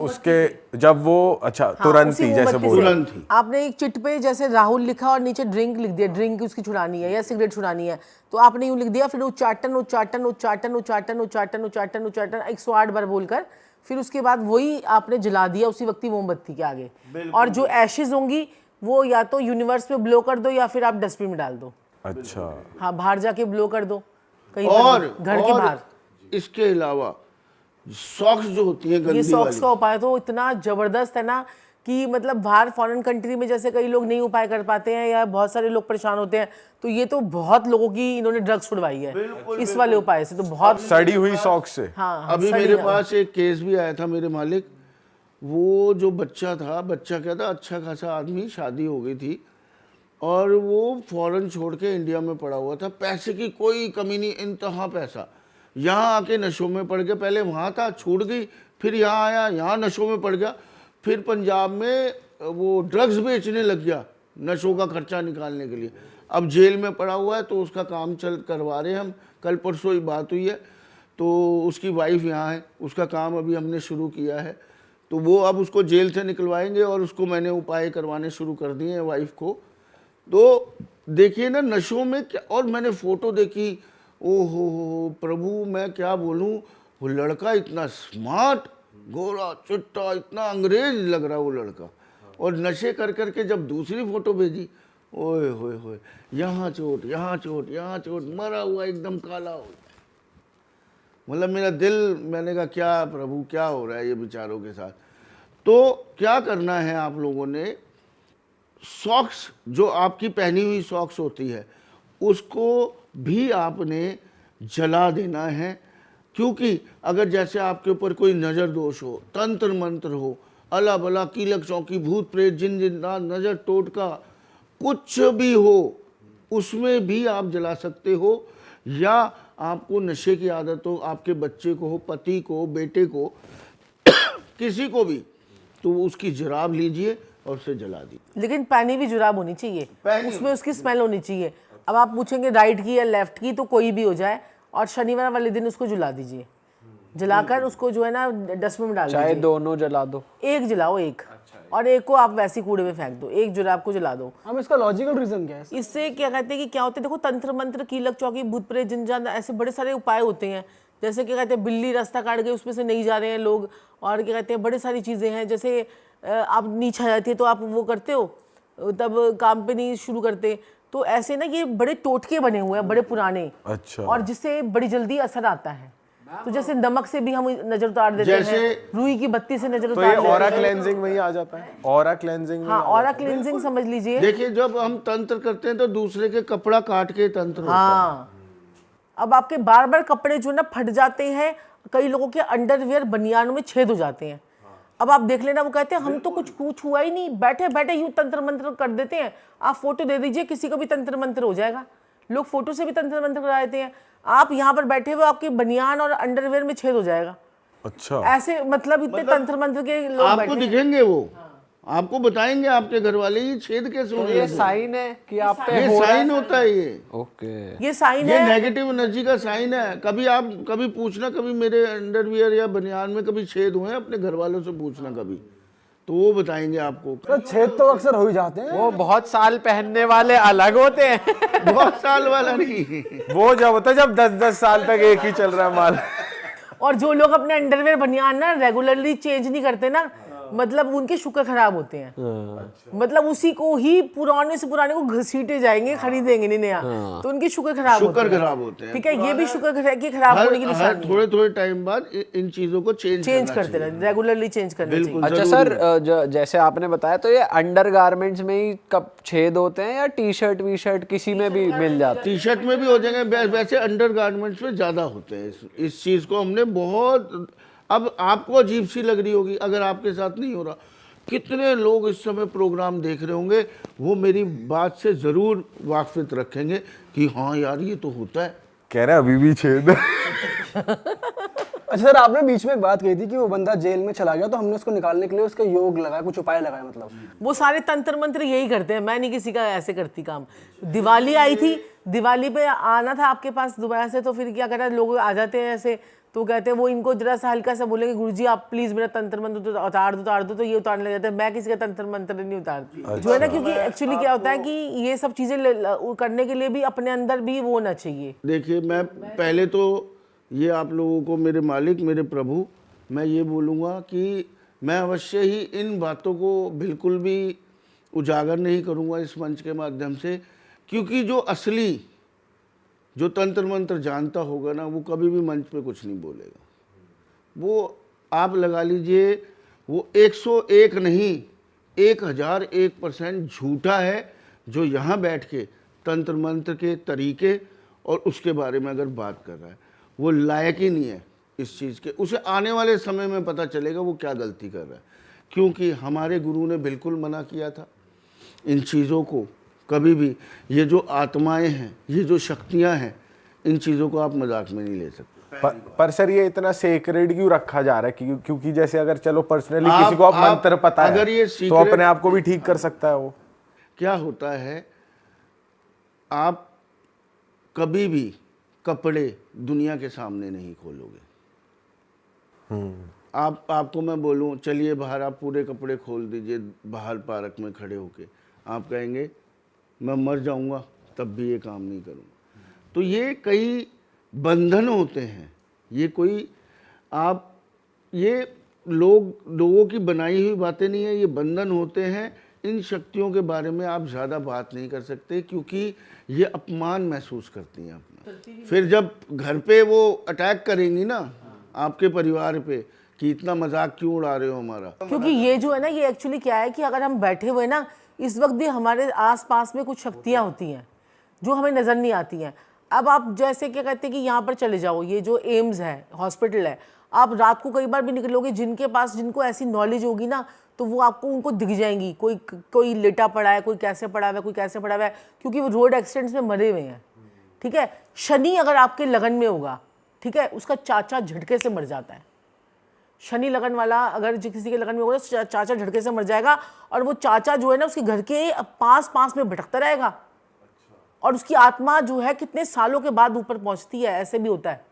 उसके जब वो अच्छा तुरंत ही, जैसे बोल तुरंत ही आपने एक चिट पे जैसे राहुल लिखा और नीचे ड्रिंक लिख दिया, ड्रिंक उसकी छुड़ानी है या सिगरेट छुड़ानी है, तो आपने यूं लिख दिया, फिर उच्चाटन उच्चाटन उच्चाटन उच्चाटन उच्चाटन उच्चाटन उच्चाटन 108 बार बोलकर, फिर उसके बाद वही आपने जला दिया उसी वक्त मोमबत्ती के आगे। और जो एशेज होंगी वो या तो यूनिवर्स में ब्लो कर दो या फिर आप डस्टबिन में डाल दो। अच्छा, हाँ, बाहर जाके ब्लो कर दो कहीं और घर के बाहर। इसके अलावा सॉक्स जो होती हैं गंदी ये सॉक्स वाली, का उपाय तो इतना जबरदस्त है ना कि मतलब बाहर फॉरेन कंट्री में जैसे कई लोग नहीं उपाय कर पाते हैं या बहुत सारे लोग परेशान होते हैं, तो ये तो बहुत लोगों की इन्होंने ड्रग्स छुड़वाई है इस वाले उपाय से, तो बहुत सड़ी हुई सॉक्स से। हाँ। अभी मेरे पास एक केस भी आया था मेरे मालिक, वो जो बच्चा था, बच्चा क्या था, अच्छा खासा आदमी, शादी हो गई थी, और वो फॉरेन छोड़ के इंडिया में पड़ा हुआ था, पैसे की कोई कमी नहीं, इंतहा पैसा, यहाँ आके नशों में पड़ गया, पहले वहाँ था छूट गई, फिर यहाँ आया, यहाँ नशों में पड़ गया, फिर पंजाब में वो ड्रग्स बेचने लग गया नशों का खर्चा निकालने के लिए। अब जेल में पड़ा हुआ है, तो उसका काम करवा रहे हैं हम। कल परसों ही बात हुई है, तो उसकी वाइफ यहाँ है, उसका काम अभी हमने शुरू किया है, तो वो अब उसको जेल से निकलवाएंगे और उसको मैंने उपाय करवाने शुरू कर दिए हैं वाइफ को। तो देखिए ना नशों में क्या, और मैंने फ़ोटो देखी, ओहो प्रभु मैं क्या बोलूँ, वो लड़का इतना स्मार्ट, गोरा चुट्टा, इतना अंग्रेज लग रहा वो लड़का, और नशे कर करके जब दूसरी फ़ोटो भेजी, ओए होए होए, यहाँ चोट, यहाँ चोट, यहाँ चोट, मरा हुआ एकदम काला हो गया। मतलब मेरा दिल, मैंने कहा क्या प्रभु क्या हो रहा है ये बेचारों के साथ। तो क्या करना है आप लोगों ने, सॉक्स जो आपकी पहनी हुई सॉक्स होती है उसको भी आपने जला देना है, क्योंकि अगर जैसे आपके ऊपर कोई नज़र दोष हो, तंत्र मंत्र हो, अला बला कीलक चौकी भूत प्रेत जिन जिन्नात नज़र टोटका कुछ भी हो, उसमें भी आप जला सकते हो। या आपको नशे की आदत हो, आपके बच्चे को हो, पति को, बेटे को, किसी को भी, तो उसकी जुराब लीजिए और उसे जला दीजिए। लेकिन पहनी भी जुराब होनी चाहिए, उसमें उसकी स्मेल होनी चाहिए। अब आप पूछेंगे राइट की या लेफ्ट की, तो कोई भी हो जाए, और शनिवार वाले दिन उसको जला दीजिए, जलाकर उसको जो है ना डस्टबिन में डाल दीजिए। चाहे दोनों जला दो, एक जलाओ, एक, और एक को आप वैसे कूड़े में फेंक दो, एक जुराब को जला दो। हम इसका लॉजिकल रीजन क्या है? इससे क्या कहते हैं कि क्या होता है, देखो तंत्र मंत्र कीलक चौकी भूत प्रेत जिन जान, ऐसे बड़े सारे उपाय होते हैं। जैसे क्या कहते हैं बिल्ली रास्ता काट गई, उसमें से नहीं जा रहे हैं लोग, और क्या कहते हैं बड़ी सारी चीज़ें हैं। जैसे आप नीचे आ जाती है तो आप वो करते हो, तब काम पे नहीं शुरू करते। तो ऐसे ना ये बड़े टोटके बने हुए हैं, बड़े पुराने, अच्छा। और जिससे बड़ी जल्दी असर आता है। तो जैसे नमक से भी हम नजर उतार देते हैं, रुई की बत्ती से नजर तो उतार ये देते ऑरा हैं। क्लेंजिंग में ही आ जाता है, ऑरा क्लेंजिंग में हाँ, ऑरा क्लींजिंग समझ लीजिए। देखिए जब हम तंत्र करते हैं तो दूसरे के कपड़ा काट के तंत्र होता है। हाँ, अब आपके बार बार कपड़े जो ना फट जाते हैं, कई लोगों के अंडरवियर बनियानों में छेद हो जाते हैं। अब आप देख लेना, वो कहते हैं हम तो कुछ हुआ ही नहीं, बैठे बैठे यूं तंत्र मंत्र कर देते हैं। आप फोटो दे दीजिए, किसी को भी तंत्र मंत्र हो जाएगा। लोग फोटो से भी तंत्र मंत्र करा देते हैं। आप यहाँ पर बैठे हुए, आपके बनियान और अंडरवियर में छेद हो जाएगा। अच्छा। ऐसे मतलब इतने तंत्र मंत्र के लोग आपको बैठे हैं। दिखेंगे वो, आपको बताएंगे आपके घर वाले ये छेद कैसे होने ये लगे। साइन है कि आप पे ये हो रहा साइन होता है ये ओके। ये साइन ये है। नेगेटिव एनर्जी का साइन है। कभी पूछना, कभी मेरे अंडरवियर या बनियान में कभी छेद हुए हैं, अपने घर वालों से पूछना कभी, तो वो बताएंगे आपको। तो छेद तो अक्सर हो ही जाते हैं। वो बहुत साल पहनने वाले अलग होते हैं। बहुत साल वाला नहीं। वो जब होता है जब 10-10 साल तक एक ही चल रहा है माल। और जो लोग अपने अंडरवेयर बनियान ना रेगुलरली चेंज नहीं करते ना, मतलब उनके शुक्र खराब होते हैं। मतलब उसी को ही पुराने से पुराने को घसीटे जाएंगे, खरीदेंगे नहीं नया, तो उनके शुक्र खराब होते शुक्र हैं। खराब होते हैं। ठीक है, ये भी शुक्र की खराब होने की निशानी है। थोड़े थोड़े टाइम बाद इन चीजों को चेंज करते रहे, रेगुलरली चेंज करना चाहिए। बिल्कुल। अच्छा सर, जैसे आपने बताया, तो ये अंडर गारमेंट्स में ही कब छेद होते हैं या टी शर्ट वी शर्ट किसी में भी मिल जाता है? टी शर्ट में भी हो जाएंगे, वैसे अंडर गारमेंट्स में ज्यादा होते हैं। इस चीज को हमने बहुत, अब आपको अजीब सी लग रही होगी अगर आपके साथ नहीं हो रहा। कितने लोग इस समय प्रोग्राम देख रहे होंगे, वो मेरी बात से जरूर वाकिफ रखेंगे कि हाँ यार ये तो होता है। कह रहे अभी भी छेद। अच्छा सर, आपने बीच में एक बात कही थी कि वो बंदा जेल में चला गया, तो हमने उसको निकालने के लिए उसका योग लगाया, कुछ उपाय लगाया। मतलब वो सारे तंत्र मंत्र यही करते हैं, मैं नहीं किसी का ऐसे करती काम। दिवाली आई थी, दिवाली पे आना था आपके पास दोबारा से, तो फिर क्या करा, लोग आ जाते हैं ऐसे, तो कहते हैं वो इनको जरा सा हल्का सा बोलेंगे, गुरुजी आप प्लीज मेरा तंत्र मंत्र तो उतार दो, तो ये उतारने लग जाते हैं। मैं किसी का तंत्र मंत्र नहीं उतारती, जो है ना, क्योंकि एक्चुअली क्या होता है कि ये सब चीजें करने के लिए भी अपने अंदर भी वो होना चाहिए। देखिए, मैं पहले तो ये आप लोगों को, मेरे मालिक, मेरे प्रभु, मैं ये बोलूँगा कि मैं अवश्य ही इन बातों को बिल्कुल भी उजागर नहीं करूँगा इस मंच के माध्यम से, क्योंकि जो असली, जो तंत्र मंत्र जानता होगा ना, वो कभी भी मंच पे कुछ नहीं बोलेगा। वो आप लगा लीजिए, वो 101 नहीं 1001% झूठा है जो यहाँ बैठ के तंत्र मंत्र के तरीके और उसके बारे में अगर बात कर रहा है। वो लायक ही नहीं है इस चीज़ के। उसे आने वाले समय में पता चलेगा वो क्या गलती कर रहा है, क्योंकि हमारे गुरु ने बिल्कुल मना किया था इन चीज़ों को। कभी भी ये जो आत्माएं हैं, ये जो शक्तियां हैं, इन चीज़ों को आप मजाक में नहीं ले सकते। पर सर ये इतना सेक्रेड क्यों रखा जा रहा है? क्योंकि जैसे अगर चलो पर्सनली किसी को आप मंत्र पता है अगर ये तो अपने आप को भी ठीक कर सकता है वो। क्या होता है, आप कभी भी कपड़े दुनिया के सामने नहीं खोलोगे। आपको मैं बोलूं चलिए बाहर, आप पूरे कपड़े खोल दीजिए बाहर पार्क में खड़े होके, आप कहेंगे मैं मर जाऊंगा तब भी ये काम नहीं करूंगा। तो ये कई बंधन होते हैं, ये कोई आप ये लोगों की बनाई हुई बातें नहीं है, ये बंधन होते हैं। इन शक्तियों के बारे में आप ज़्यादा बात नहीं कर सकते क्योंकि ये अपमान महसूस करती हैं अपना। फिर जब घर पे वो अटैक करेंगी ना आपके परिवार पे कि इतना मजाक क्यों उड़ा रहे हो हमारा, क्योंकि ये जो है ना, ये एक्चुअली क्या है कि अगर हम बैठे हुए ना, इस वक्त भी हमारे आसपास में कुछ शक्तियाँ होती हैं जो हमें नज़र नहीं आती हैं। अब आप जैसे क्या कहते हैं कि यहाँ पर चले जाओ, ये जो एम्स है, हॉस्पिटल है, आप रात को कई बार भी निकलोगे, जिनको ऐसी नॉलेज होगी ना तो वो आपको उनको दिख जाएंगी, कोई लेटा पड़ा है, कोई कैसे पड़ा हुआ है, कोई कैसे पड़ा हुआ है, क्योंकि वो रोड एक्सीडेंट्स में मरे हुए हैं। ठीक है, शनि अगर आपके लगन में होगा, ठीक है, उसका चाचा झटके से मर जाता है। शनि लगन वाला अगर किसी के लगन में होगा तो चाचा झटके से मर जाएगा, और वो चाचा जो है ना उसके घर के पास में भटकता रहेगा, और उसकी आत्मा जो है कितने सालों के बाद ऊपर पहुंचती है, ऐसे भी होता है।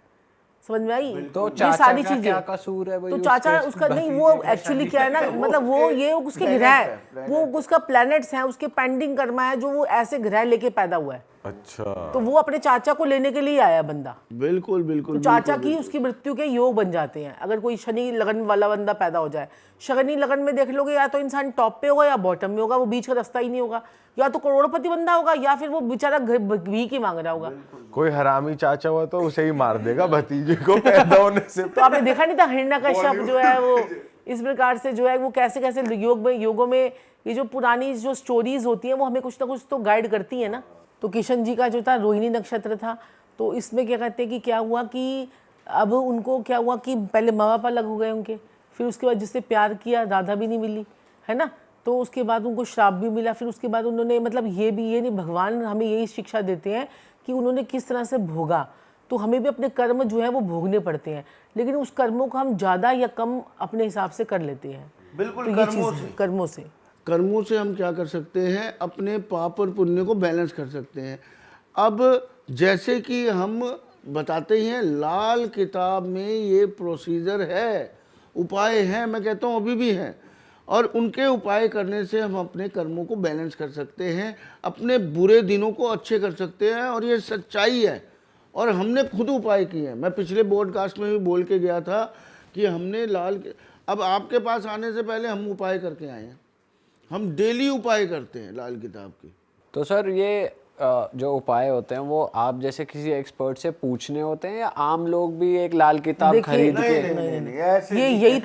समझ में आई? तो ये सारी का चीजें क्या कसूर है भाई? तो चाचा उसका नहीं, वो एक्चुअली क्या है ना, मतलब वो ये उसके ग्रह है, वो उसका प्लैनेट्स हैं, उसके पेंडिंग कर्मा है जो वो ऐसे ग्रह लेके पैदा हुआ है। अच्छा, तो वो अपने चाचा को लेने के लिए आया बंदा। बिल्कुल बिल्कुल। तो चाचा की उसकी मृत्यु के योग बन जाते हैं अगर कोई शनि लगन वाला बंदा पैदा हो जाए। शनि लगन में देख लोगे, या तो इंसान टॉप पे होगा या बॉटम में होगा, वो बीच का रास्ता ही नहीं होगा। या तो करोड़पति बंदा होगा या फिर वो बेचारा भीख ही मांग रहा होगा। कोई हरामी चाचा हुआ तो उसे ही मार देगा भतीजे को पैदा होने से। तो आपने देखा नहीं था हिरण्यकश्यप जो है वो इस प्रकार से जो है वो कैसे कैसे योगों में ये जो पुरानी जो स्टोरीज होती हैं वो हमें कुछ ना कुछ तो गाइड करती है ना। तो किशन जी का जो था रोहिणी नक्षत्र था, तो इसमें क्या कहते हैं कि क्या हुआ कि अब उनको क्या हुआ कि पहले माँ बाप अलग हो गए उनके, फिर उसके बाद जिससे प्यार किया राधा भी नहीं मिली, है ना, तो उसके बाद उनको श्राप भी मिला। फिर उसके बाद उन्होंने मतलब ये नहीं, भगवान हमें यही शिक्षा देते हैं कि उन्होंने किस तरह से भोगा, तो हमें भी अपने कर्म जो है वो भोगने पड़ते हैं, लेकिन उस कर्मों को हम ज़्यादा या कम अपने हिसाब से कर लेते हैं। बिल्कुल, तो ये चीज़ कर्मों से हम क्या कर सकते हैं, अपने पाप और पुण्य को बैलेंस कर सकते हैं। अब जैसे कि हम बताते ही हैं लाल किताब में ये प्रोसीजर है, उपाय हैं, मैं कहता हूँ अभी भी हैं, और उनके उपाय करने से हम अपने कर्मों को बैलेंस कर सकते हैं, अपने बुरे दिनों को अच्छे कर सकते हैं, और ये सच्चाई है। और हमने खुद उपाय किए हैं। मैं पिछले पॉडकास्ट में भी बोल के गया था कि हमने अब आपके पास आने से पहले हम उपाय करके आए हैं। हम डेली उपाय करते हैं लाल किताब की। तो सर ये जो उपाय होते हैं वो आप जैसे किसी एक्सपर्ट से पूछने होते हैं या आम लोग भी एक लाल किताब खरीद के? यही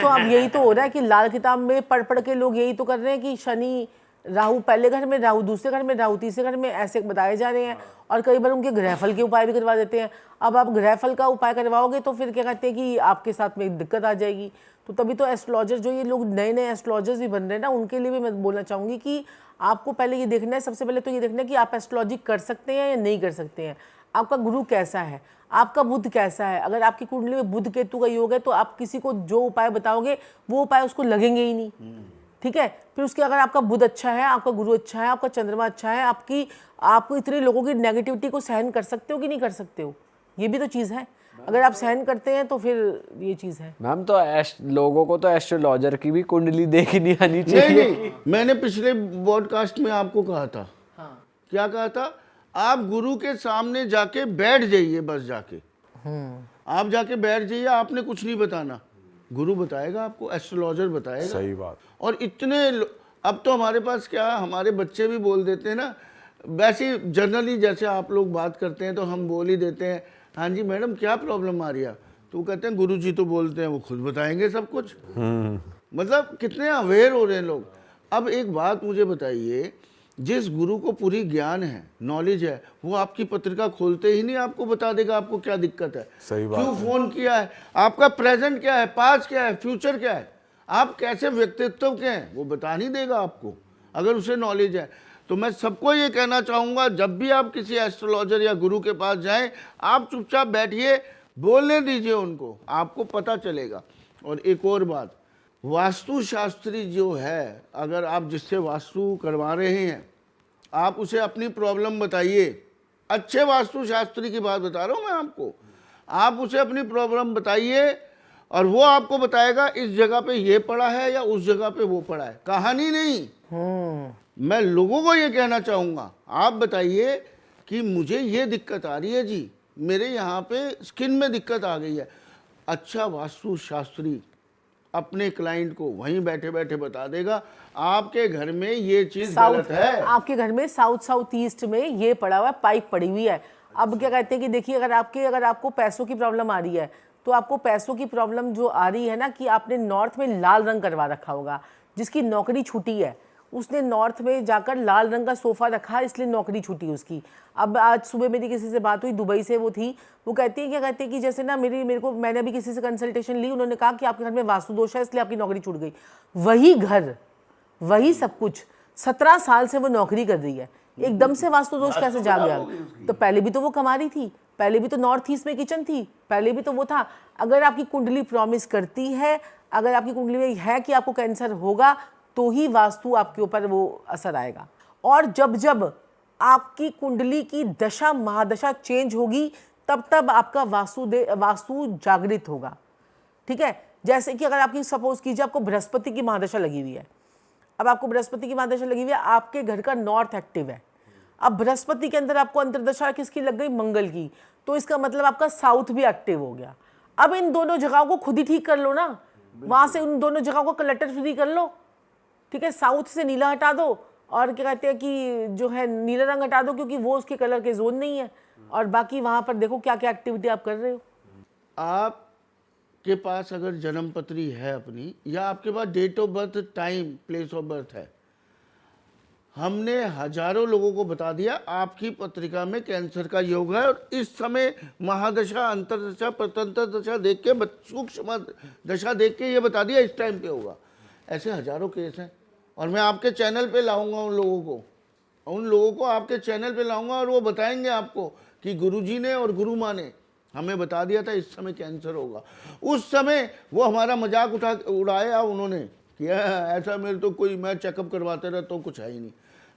तो हो रहा है कि लाल किताब में पढ़ के लोग यही तो कर रहे हैं कि शनि राहु पहले घर में, राहु दूसरे घर में, राहु तीसरे घर में, ऐसे बताए जा रहे हैं। और कई बार उनके ग्रहफल के उपाय भी करवा देते हैं। अब आप ग्रहफल का उपाय करवाओगे तो फिर क्या कहते हैं कि आपके साथ में दिक्कत आ जाएगी। तो तभी तो एस्ट्रोलॉजर जो ये लोग नए एस्ट्रोलॉजर्स भी बन रहे हैं ना, उनके लिए भी मैं बोलना चाहूँगी कि आपको पहले ये देखना है, सबसे पहले तो ये देखना है कि आप एस्ट्रोलॉजी कर सकते हैं या नहीं कर सकते हैं। आपका गुरु कैसा है, आपका बुध कैसा है। अगर आपकी कुंडली में बुध केतु का योग है तो आप किसी को जो उपाय बताओगे वो उपाय उसको लगेंगे ही नहीं। ठीक है, फिर उसके अगर आपका बुध अच्छा है, आपका गुरु अच्छा है, आपका चंद्रमा अच्छा है, आपको इतने लोगों की नेगेटिविटी को सहन कर सकते हो कि नहीं कर सकते हो, ये भी तो चीज़ है। अगर आप सहन करते हैं तो फिर ये चीज़ है। मैम तो लोगों को तो एस्ट्रोलॉजर की भी कुंडली देखनी आनी चाहिए। नहीं, मैंने पिछले पॉडकास्ट में आपको कहा था। हाँ। क्या कहा था? आप गुरु के सामने जाके बैठ जाइए, बस जाके आप जाके बैठ जाइए, आपने कुछ नहीं बताना, गुरु बताएगा आपको, एस्ट्रोलॉजर बताएगा। सही बात। और इतने अब तो हमारे पास क्या, हमारे बच्चे भी बोल देते हैं ना, वैसे जनरली जैसे आप लोग बात करते हैं तो हम बोल ही देते हैं, हाँ जी मैडम क्या प्रॉब्लम आ रही है, तो वो कहते हैं गुरु जी तो बोलते हैं वो खुद बताएंगे सब कुछ। मतलब कितने अवेयर हो रहे हैं लोग। अब एक बात मुझे बताइए, जिस गुरु को पूरी ज्ञान है, नॉलेज है, वो आपकी पत्रिका खोलते ही नहीं आपको बता देगा आपको क्या दिक्कत है, सही बात क्यों फोन किया है, आपका प्रेजेंट क्या है, पास्ट क्या है, फ्यूचर क्या है, आप कैसे व्यक्तित्व के हैं, वो बता नहीं देगा आपको अगर उसे नॉलेज है। तो मैं सबको ये कहना चाहूँगा, जब भी आप किसी एस्ट्रोलॉजर या गुरु के पास जाएं, आप चुपचाप बैठिए, बोलने दीजिए उनको, आपको पता चलेगा। और एक और बात, वास्तु शास्त्री जो है, अगर आप जिससे वास्तु करवा रहे हैं, आप उसे अपनी प्रॉब्लम बताइए। अच्छे वास्तु शास्त्री की बात बता रहा हूँ मैं आपको। आप उसे अपनी प्रॉब्लम बताइए और वो आपको बताएगा इस जगह पे ये पड़ा है या उस जगह पे वो पड़ा है, कहानी नहीं। मैं लोगों को ये कहना चाहूँगा, आप बताइए कि मुझे ये दिक्कत आ रही है जी, मेरे यहाँ पे स्किन में दिक्कत आ गई है। अच्छा वास्तु शास्त्री अपने क्लाइंट को वहीं बैठे बैठे बता देगा, आपके घर में ये चीज गलत है। आपके घर में साउथ ईस्ट में ये पड़ा हुआ है, पाइप पड़ी हुई है। अब क्या कहते हैं कि देखिए, अगर आपको पैसों की प्रॉब्लम आ रही है, तो आपको पैसों की प्रॉब्लम जो आ रही है ना, कि आपने नॉर्थ में लाल रंग करवा रखा होगा। जिसकी नौकरी छूटी है उसने नॉर्थ में जाकर लाल रंग का सोफा रखा, इसलिए नौकरी छूटी उसकी। अब आज सुबह मेरी किसी से बात हुई, दुबई से वो थी, वो कहती है, क्या कहते हैं कि जैसे ना मैंने अभी किसी से कंसल्टेशन ली, उन्होंने कहा कि आपके घर में वास्तु दोष है, इसलिए आपकी नौकरी छूट गई। वही घर, वही सब कुछ, 17 साल से वो नौकरी कर रही है, एकदम से वास्तु दोष कैसे जा गया? तो पहले भी तो वो कमा रही थी, पहले भी तो नॉर्थ ईस्ट में किचन थी, पहले भी तो वो था। अगर आपकी कुंडली प्रॉमिस करती है, अगर आपकी कुंडली में है कि आपको कैंसर होगा, तो ही वास्तु आपके ऊपर वो असर आएगा। और जब जब आपकी कुंडली की दशा महादशा चेंज होगी, तब तब आपका वास्तु जागृत होगा। ठीक है, जैसे कि अगर आपकी सपोज कीजिए आपको बृहस्पति की महादशा लगी हुई है, अब आपको बृहस्पति की महादशा लगी हुई है, आपके घर का नॉर्थ एक्टिव है। अब बृहस्पति के अंदर आपको अंतर्दशा किसकी लग गई? मंगल की। तो इसका मतलब आपका साउथ भी एक्टिव हो गया। अब इन दोनों जगहों को खुद ही ठीक कर लो ना, वहां से उन दोनों जगहों को क्लटर फ्री कर लो। ठीक है, साउथ से नीला हटा दो, और क्या कहते हैं कि जो है नीला रंग हटा दो, क्योंकि वो उसके कलर के जोन नहीं है। और बाकी वहां पर देखो क्या क्या एक्टिविटी आप कर रहे हो। आपके पास अगर जन्म पत्री है अपनी, या आपके पास date of birth, time, place of birth है, हमने हजारों लोगों को बता दिया आपकी पत्रिका में कैंसर का योग है, और इस समय महादशा, अंतरदशा, प्रतंत्र दशा देख के, सूक्ष्म दशा देख के ये बता दिया इस टाइम पे होगा। ऐसे हजारों केस हैं, और मैं आपके चैनल पे लाऊंगा उन लोगों को आपके चैनल पे लाऊंगा, और वो बताएंगे आपको कि गुरुजी ने और गुरु माँ ने हमें बता दिया था इस समय कैंसर होगा। उस समय वो हमारा मजाक उड़ाया उन्होंने कि ऐसा मेरे तो कोई, मैं चेकअप करवाते रहा तो कुछ है ही नहीं।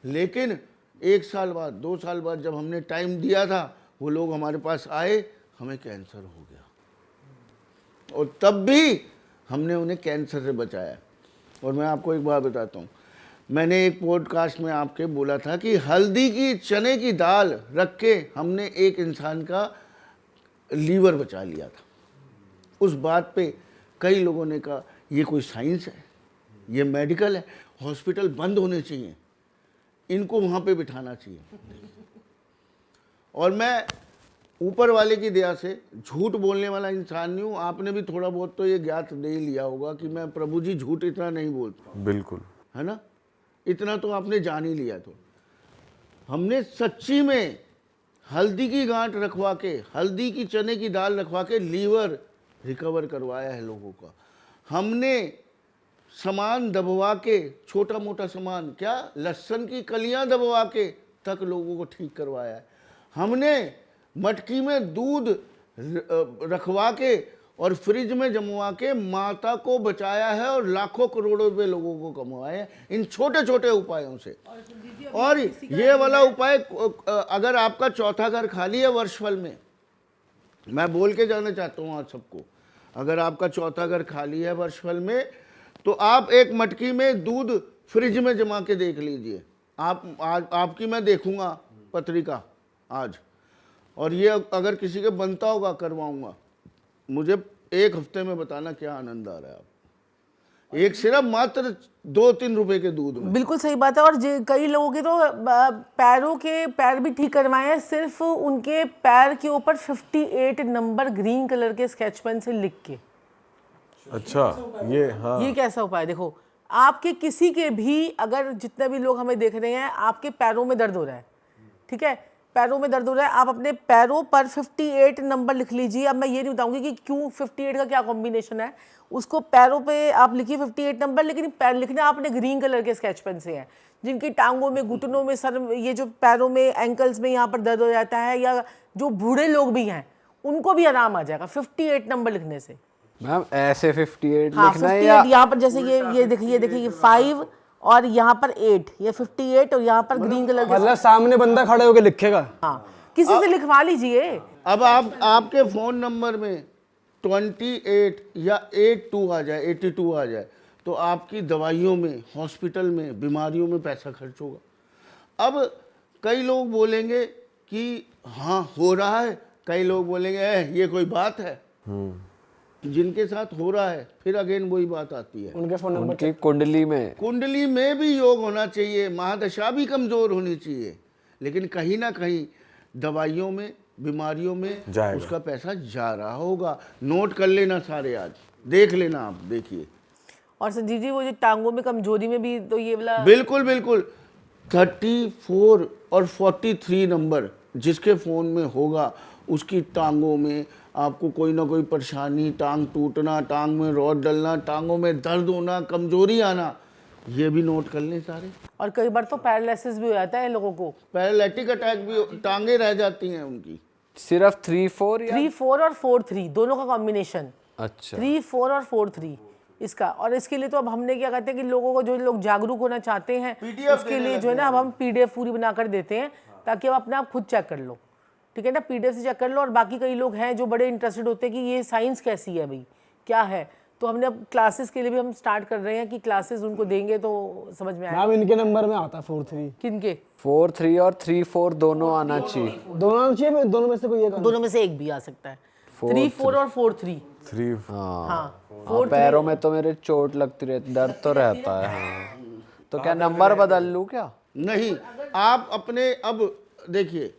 लेकिन 1 साल बाद, 2 साल बाद जब हमने टाइम दिया था, वो लोग हमारे पास आए, हमें कैंसर हो गया, और तब भी हमने उन्हें कैंसर से बचाया। और मैं आपको एक बात बताता हूँ, मैंने एक पॉडकास्ट में आपके बोला था कि हल्दी की, चने की दाल रख के हमने एक इंसान का लीवर बचा लिया था। उस बात पे कई लोगों ने कहा ये कोई साइंस है, ये मेडिकल है, हॉस्पिटल बंद होने चाहिए, इनको वहाँ पे बिठाना चाहिए। और मैं ऊपर वाले की दया से झूठ बोलने वाला इंसान नहीं हूँ। आपने भी थोड़ा बहुत तो ये ज्ञात दे लिया होगा कि मैं, प्रभु जी, झूठ इतना नहीं बोलता। बिल्कुल, है ना, इतना तो आपने जान ही लिया। तो हमने सच्ची में हल्दी की गांठ रखवा के, हल्दी की चने की दाल रखवा के लीवर रिकवर करवाया है लोगों का। हमने सामान दबवा के, छोटा मोटा सामान, क्या लहसुन की कलियां दबवा के तक लोगों को ठीक करवाया है। हमने मटकी में दूध रखवा के और फ्रिज में जमवा के माता को बचाया है, और लाखों करोड़ों रुपए लोगों को कमाए हैं इन छोटे छोटे उपायों से। और ये वाला उपाय, अगर आपका चौथा घर खाली है वर्षफल में, मैं बोल के जाना चाहता हूँ आज सबको, अगर आपका चौथा घर खाली है वर्षफल में, तो आप एक मटकी में दूध फ्रिज में जमा के देख लीजिए। आपकी मैं देखूंगा पत्रिका आज, और ये अगर किसी के बनता होगा करवाऊंगा। मुझे 1 हफ्ते में बताना क्या आनंद आ रहा है आप, एक सिर्फ मात्र 2-3 रुपए के दूध में। बिल्कुल सही बात है। और कई लोगों के तो पैर भी ठीक करवाए हैं, सिर्फ उनके पैर के ऊपर 58 नंबर ग्रीन कलर के स्केच पेन से लिख के। अच्छा, ये हाँ, ये कैसा उपाय? देखो, आपके किसी के भी, अगर जितने भी लोग हमें देख रहे हैं, आपके पैरों में दर्द हो रहा है, ठीक है, पैरों में दर्द हो रहा है, आप अपने पैरों पर 58 नंबर लिख लीजिए। अब मैं ये नहीं बताऊंगी कि क्यों 58 का क्या कॉम्बिनेशन है, उसको पैरों पे आप लिखिए 58 नंबर, लेकिन पैर लिखना आपने ग्रीन कलर के स्केच पेन से है। जिनकी टांगों में, घुटनों में, सर, ये जो पैरों में, एंकल्स में यहाँ पर दर्द हो जाता है, या जो बूढ़े लोग भी हैं उनको भी आराम आ जाएगा 58 नंबर लिखने से। मैम ऐसे 58 हाँ, लिखना है 58 या यहाँ पर जैसे ये देखिए 5 और यहाँ पर 8, ये 58 और यहाँ पर ग्रीन कलर के। मतलब सामने बंदा खड़े होके लिखेगा। हाँ, किसी से लिखवा लीजिए। अब आप आपके फोन नंबर में 28 या 82 आ जाए, 82 आ जाए, तो आपकी दवाइयों में, हॉस्पिटल में, बीमारियों में पैसा खर्च होगा। अब कई लोग बोलेंगे कि हाँ हो रहा है, कई लोग बोलेंगे ये कोई बात है। जिनके साथ हो रहा है, फिर अगेन वही बात आती है, उनके फोन नंबर उनकी कुंडली में भी योग होना चाहिए, महादशा भी कमजोर होनी चाहिए, लेकिन कहीं ना कहीं दवाइयों में, बीमारियों में जाएगा। उसका पैसा जा रहा होगा। नोट कर लेना सारे, आज देख लेना, आप देखिए। और संजीव जी, वो जो टांगों में कमजोरी में भी तो ये वाला बिल्कुल बिल्कुल 34 और 43 नंबर जिसके फ़ोन में होगा, उसकी टांगों में आपको कोई ना कोई परेशानी, टांग टूटना, टांग में रॉड डलना, टांगों में दर्द होना, कमजोरी आना, ये भी नोट कर लें सारे। और कई बार तो पैरालिसिस भी हो जाता है लोगों को, पैरालिटिक अटैक भी, टांगे रह जाती हैं उनकी। सिर्फ 3-4 या 3-4 और 4-3 दोनों का कॉम्बिनेशन। अच्छा 3-4 और 4-3 इसका। और इसके लिए तो अब हमने क्या कहते हैं कि लोगों को, जो लोग जागरूक होना चाहते हैं, PDF उसके लिए जो है ना, अब हम PDF पूरी बनाकर देते हैं ताकि आप अपने आप खुद चेक कर लो। ठीक है ना, PDF से चेक कर लो। और बाकी कई लोग हैं जो बड़े इंटरेस्टेड होते हैं कि ये साइंस कैसी है भाई, क्या है, तो हमने अब क्लासेस के लिए भी हम स्टार्ट कर रहे हैं कि क्लासेस उनको देंगे तो समझ में आएगा। मैम इनके नंबर में आता है 4-3। किनके? 4-3 और 3-4 दोनों आना चाहिए। दोनों आना चाहिए, दोनों में से कोई एक। दोनों में से एक भी आ सकता है। 3-4 और 4-3। 3 हाँ, हाँ, पैरों में तो मेरे चोट लगती रहती, दर्द तो रहता है। हाँ, तो क्या नंबर बदल लूं क्या? नहीं, आप अपने, अब देखिए,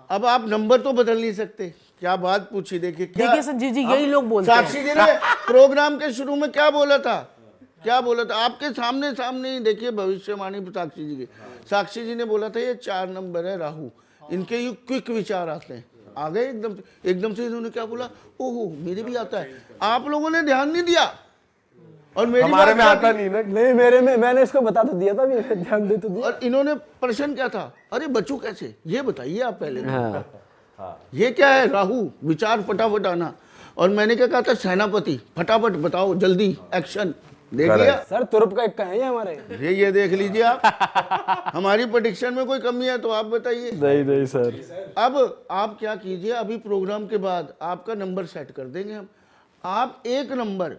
अब आप नंबर तो बदल नहीं सकते। क्या बात पूछी, देखिए देखिए संजीव जी, यही लोग बोलते हैं। साक्षी जी ने प्रोग्राम के शुरू में क्या बोला था, क्या बोला था आपके सामने सामने ही देखिए, भविष्यवाणी साक्षी जी की। साक्षी जी ने बोला था ये 4 नंबर है राहु, इनके ये क्विक विचार आते हैं। आ गए एकदम से इन्होंने क्या बोला, ओहो मेरे भी आता है। आप लोगों ने ध्यान नहीं दिया, और मेरी हमारे में बात आता नहीं ना। नहीं, मेरे में, मैंने इसको बता तो दिया था, भी ध्यान दे तो दिया। और इन्होंने प्रश्न क्या था, अरे बच्चों कैसे, ये बताइए आप पहले। हाँ, ये क्या है, राहु विचार फटाफट आना। और मैंने क्या कहा था, सेनापति फटाफट बताओ, जल्दी एक्शन। देख लिया सर, तुरुप का इक्का है ये हमारे। ये देख लीजिए आप। हमारी प्रेडिक्शन में कोई कमी है तो आप बताइए। नहीं सर। अब आप क्या कीजिए, अभी प्रोग्राम के बाद आपका नंबर सेट कर देंगे हम। आप एक नंबर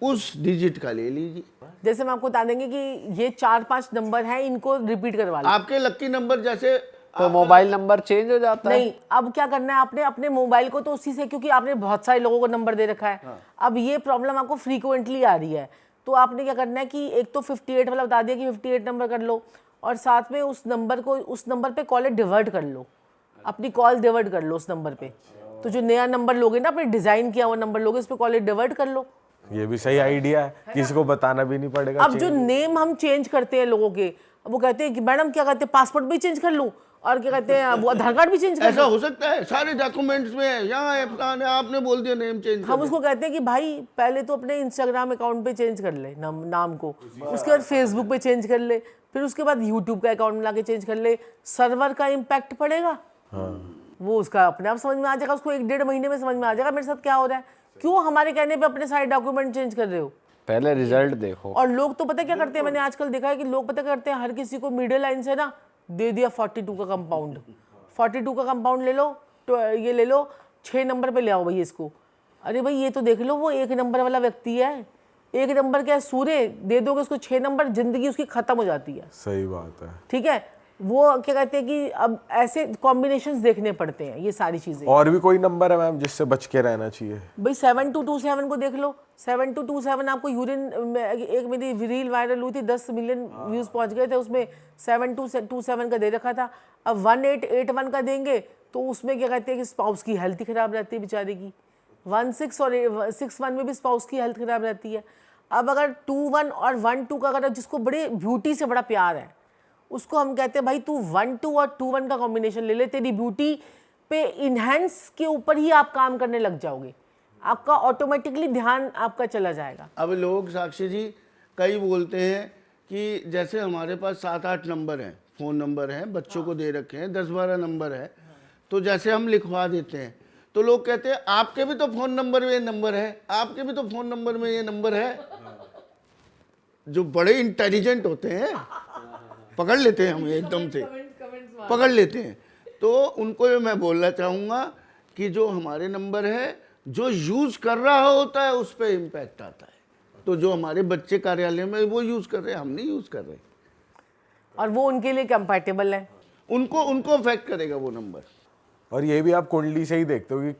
उस डिजिट का ले लीजिए। जैसे हम आपको बता देंगे कि ये 4-5 नंबर हैं, इनको रिपीट करवा लो। आपके लक्की नंबर, जैसे तो मोबाइल नंबर चेंज हो जाता है? नहीं, अब क्या करना है आपने, अपने मोबाइल को तो उसी से, क्योंकि आपने बहुत सारे लोगों को नंबर दे रखा है। अब ये प्रॉब्लम आपको फ्रीक्वेंटली आ रही है, तो आपने क्या करना है कि एक तो 58 वाला बता दिया कि 58 नंबर कर लो, और साथ में उस नंबर पे कॉल डिवर्ट कर लो, अपनी कॉल डिवर्ट कर लो उस नंबर पे। तो जो नया नंबर लोगे ना, अपने डिजाइन किया हुआ नंबर लोगे, उस पर कॉल डिवर्ट कर लो। ये भी सही आइडिया है, किसी को बताना भी नहीं पड़ेगा। अब जो नेम हम चेंज करते हैं लोगों के, वो कहते हैं कि मैडम क्या कहते हैं, पासपोर्ट भी चेंज कर लूं, और क्या कहते हैं वो आधार कार्ड भी चेंज कर ऐसा हो सकता है, सारे डॉक्यूमेंट्स में यहाँ आपने बोल दिया नेम चेंज हम उसको कहते हैं कि भाई पहले तो अपने इंस्टाग्राम अकाउंट पे चेंज कर ले नाम को, उसके बाद फेसबुक पे चेंज कर ले, फिर उसके बाद यूट्यूब का अकाउंट मिला के चेंज कर ले। सर्वर का इम्पैक्ट पड़ेगा, वो उसका अपने आप समझ में आ जाएगा, उसको 1-1.5 महीने में समझ में आ जाएगा मेरे साथ क्या हो रहा है, क्यों हमारे कहने पे अपने सारे डॉक्यूमेंट चेंज कर रहे हो। पहले रिजल्ट देखो। और लोग तो पता क्या करते हैं, मैंने आजकल देखा है कि लोग पता क्या करते हैं, हर किसी को मिडिल लाइन से ना दे दिया 42 का कंपाउंड। 42 का कंपाउंड ले लो, तो ये ले लो, 6 नंबर पे ले आओ भाई इसको। अरे भाई ये तो देख लो, वो 1 नंबर वाला व्यक्ति है, 1 नंबर क्या है, सूर्य, दे दोगे उसको 6 नंबर, जिंदगी उसकी खत्म हो जाती है। सही बात है। ठीक है, वो क्या कहते हैं कि अब ऐसे कॉम्बिनेशंस देखने पड़ते हैं, ये सारी चीजें। और भी कोई नंबर है मैम जिससे बच के रहना चाहिए? भाई 7227 को देख लो, 7227 आपको यूरिन, एक मेरी रील वायरल हुई थी, 10 मिलियन व्यूज पहुंच गए थे, उसमें 7227 का दे रखा था। अब 1881 का देंगे तो उसमें क्या कहते हैं कि स्पाउस की हेल्थ ही खराब रहती है बेचारे की। 16 और 61 में भी स्पाउस की हेल्थ खराब रहती है। अब अगर 21 और 12 का, अगर जिसको बड़े ब्यूटी से बड़ा प्यार है, उसको हम कहते हैं भाई तू 1-2 और 2-1 का कॉम्बिनेशन ले ले, तेरी ब्यूटी पे इनहेंस के ऊपर ही आप काम करने लग जाओगे, आपका ऑटोमेटिकली ध्यान आपका चला जाएगा। अब लोग साक्षी जी कई बोलते हैं कि जैसे हमारे पास 7-8 नंबर हैं, फ़ोन नंबर हैं, बच्चों को दे रखे हैं, 10-12 नंबर है, तो जैसे हम लिखवा देते हैं तो लोग कहते हैं आपके भी तो फ़ोन नंबर में ये नंबर है, आपके भी तो फ़ोन नंबर में ये नंबर है। जो बड़े इंटेलिजेंट होते हैं पकड़ लेते हैं, हमें एकदम से पकड़ लेते हैं। तो उनको ये मैं बोलना चाहूँगा कि जो हमारे नंबर है, जो यूज़ कर रहा होता है उस पर इम्पैक्ट आता है। तो जो हमारे बच्चे कार्यालय में वो यूज़ कर रहे हैं, हम नहीं यूज़ कर रहे, और वो उनके लिए कंपैटिबल है, उनको अफेक्ट करेगा वो नंबर। और ये भी आप कुंडली से ही देखते हो कि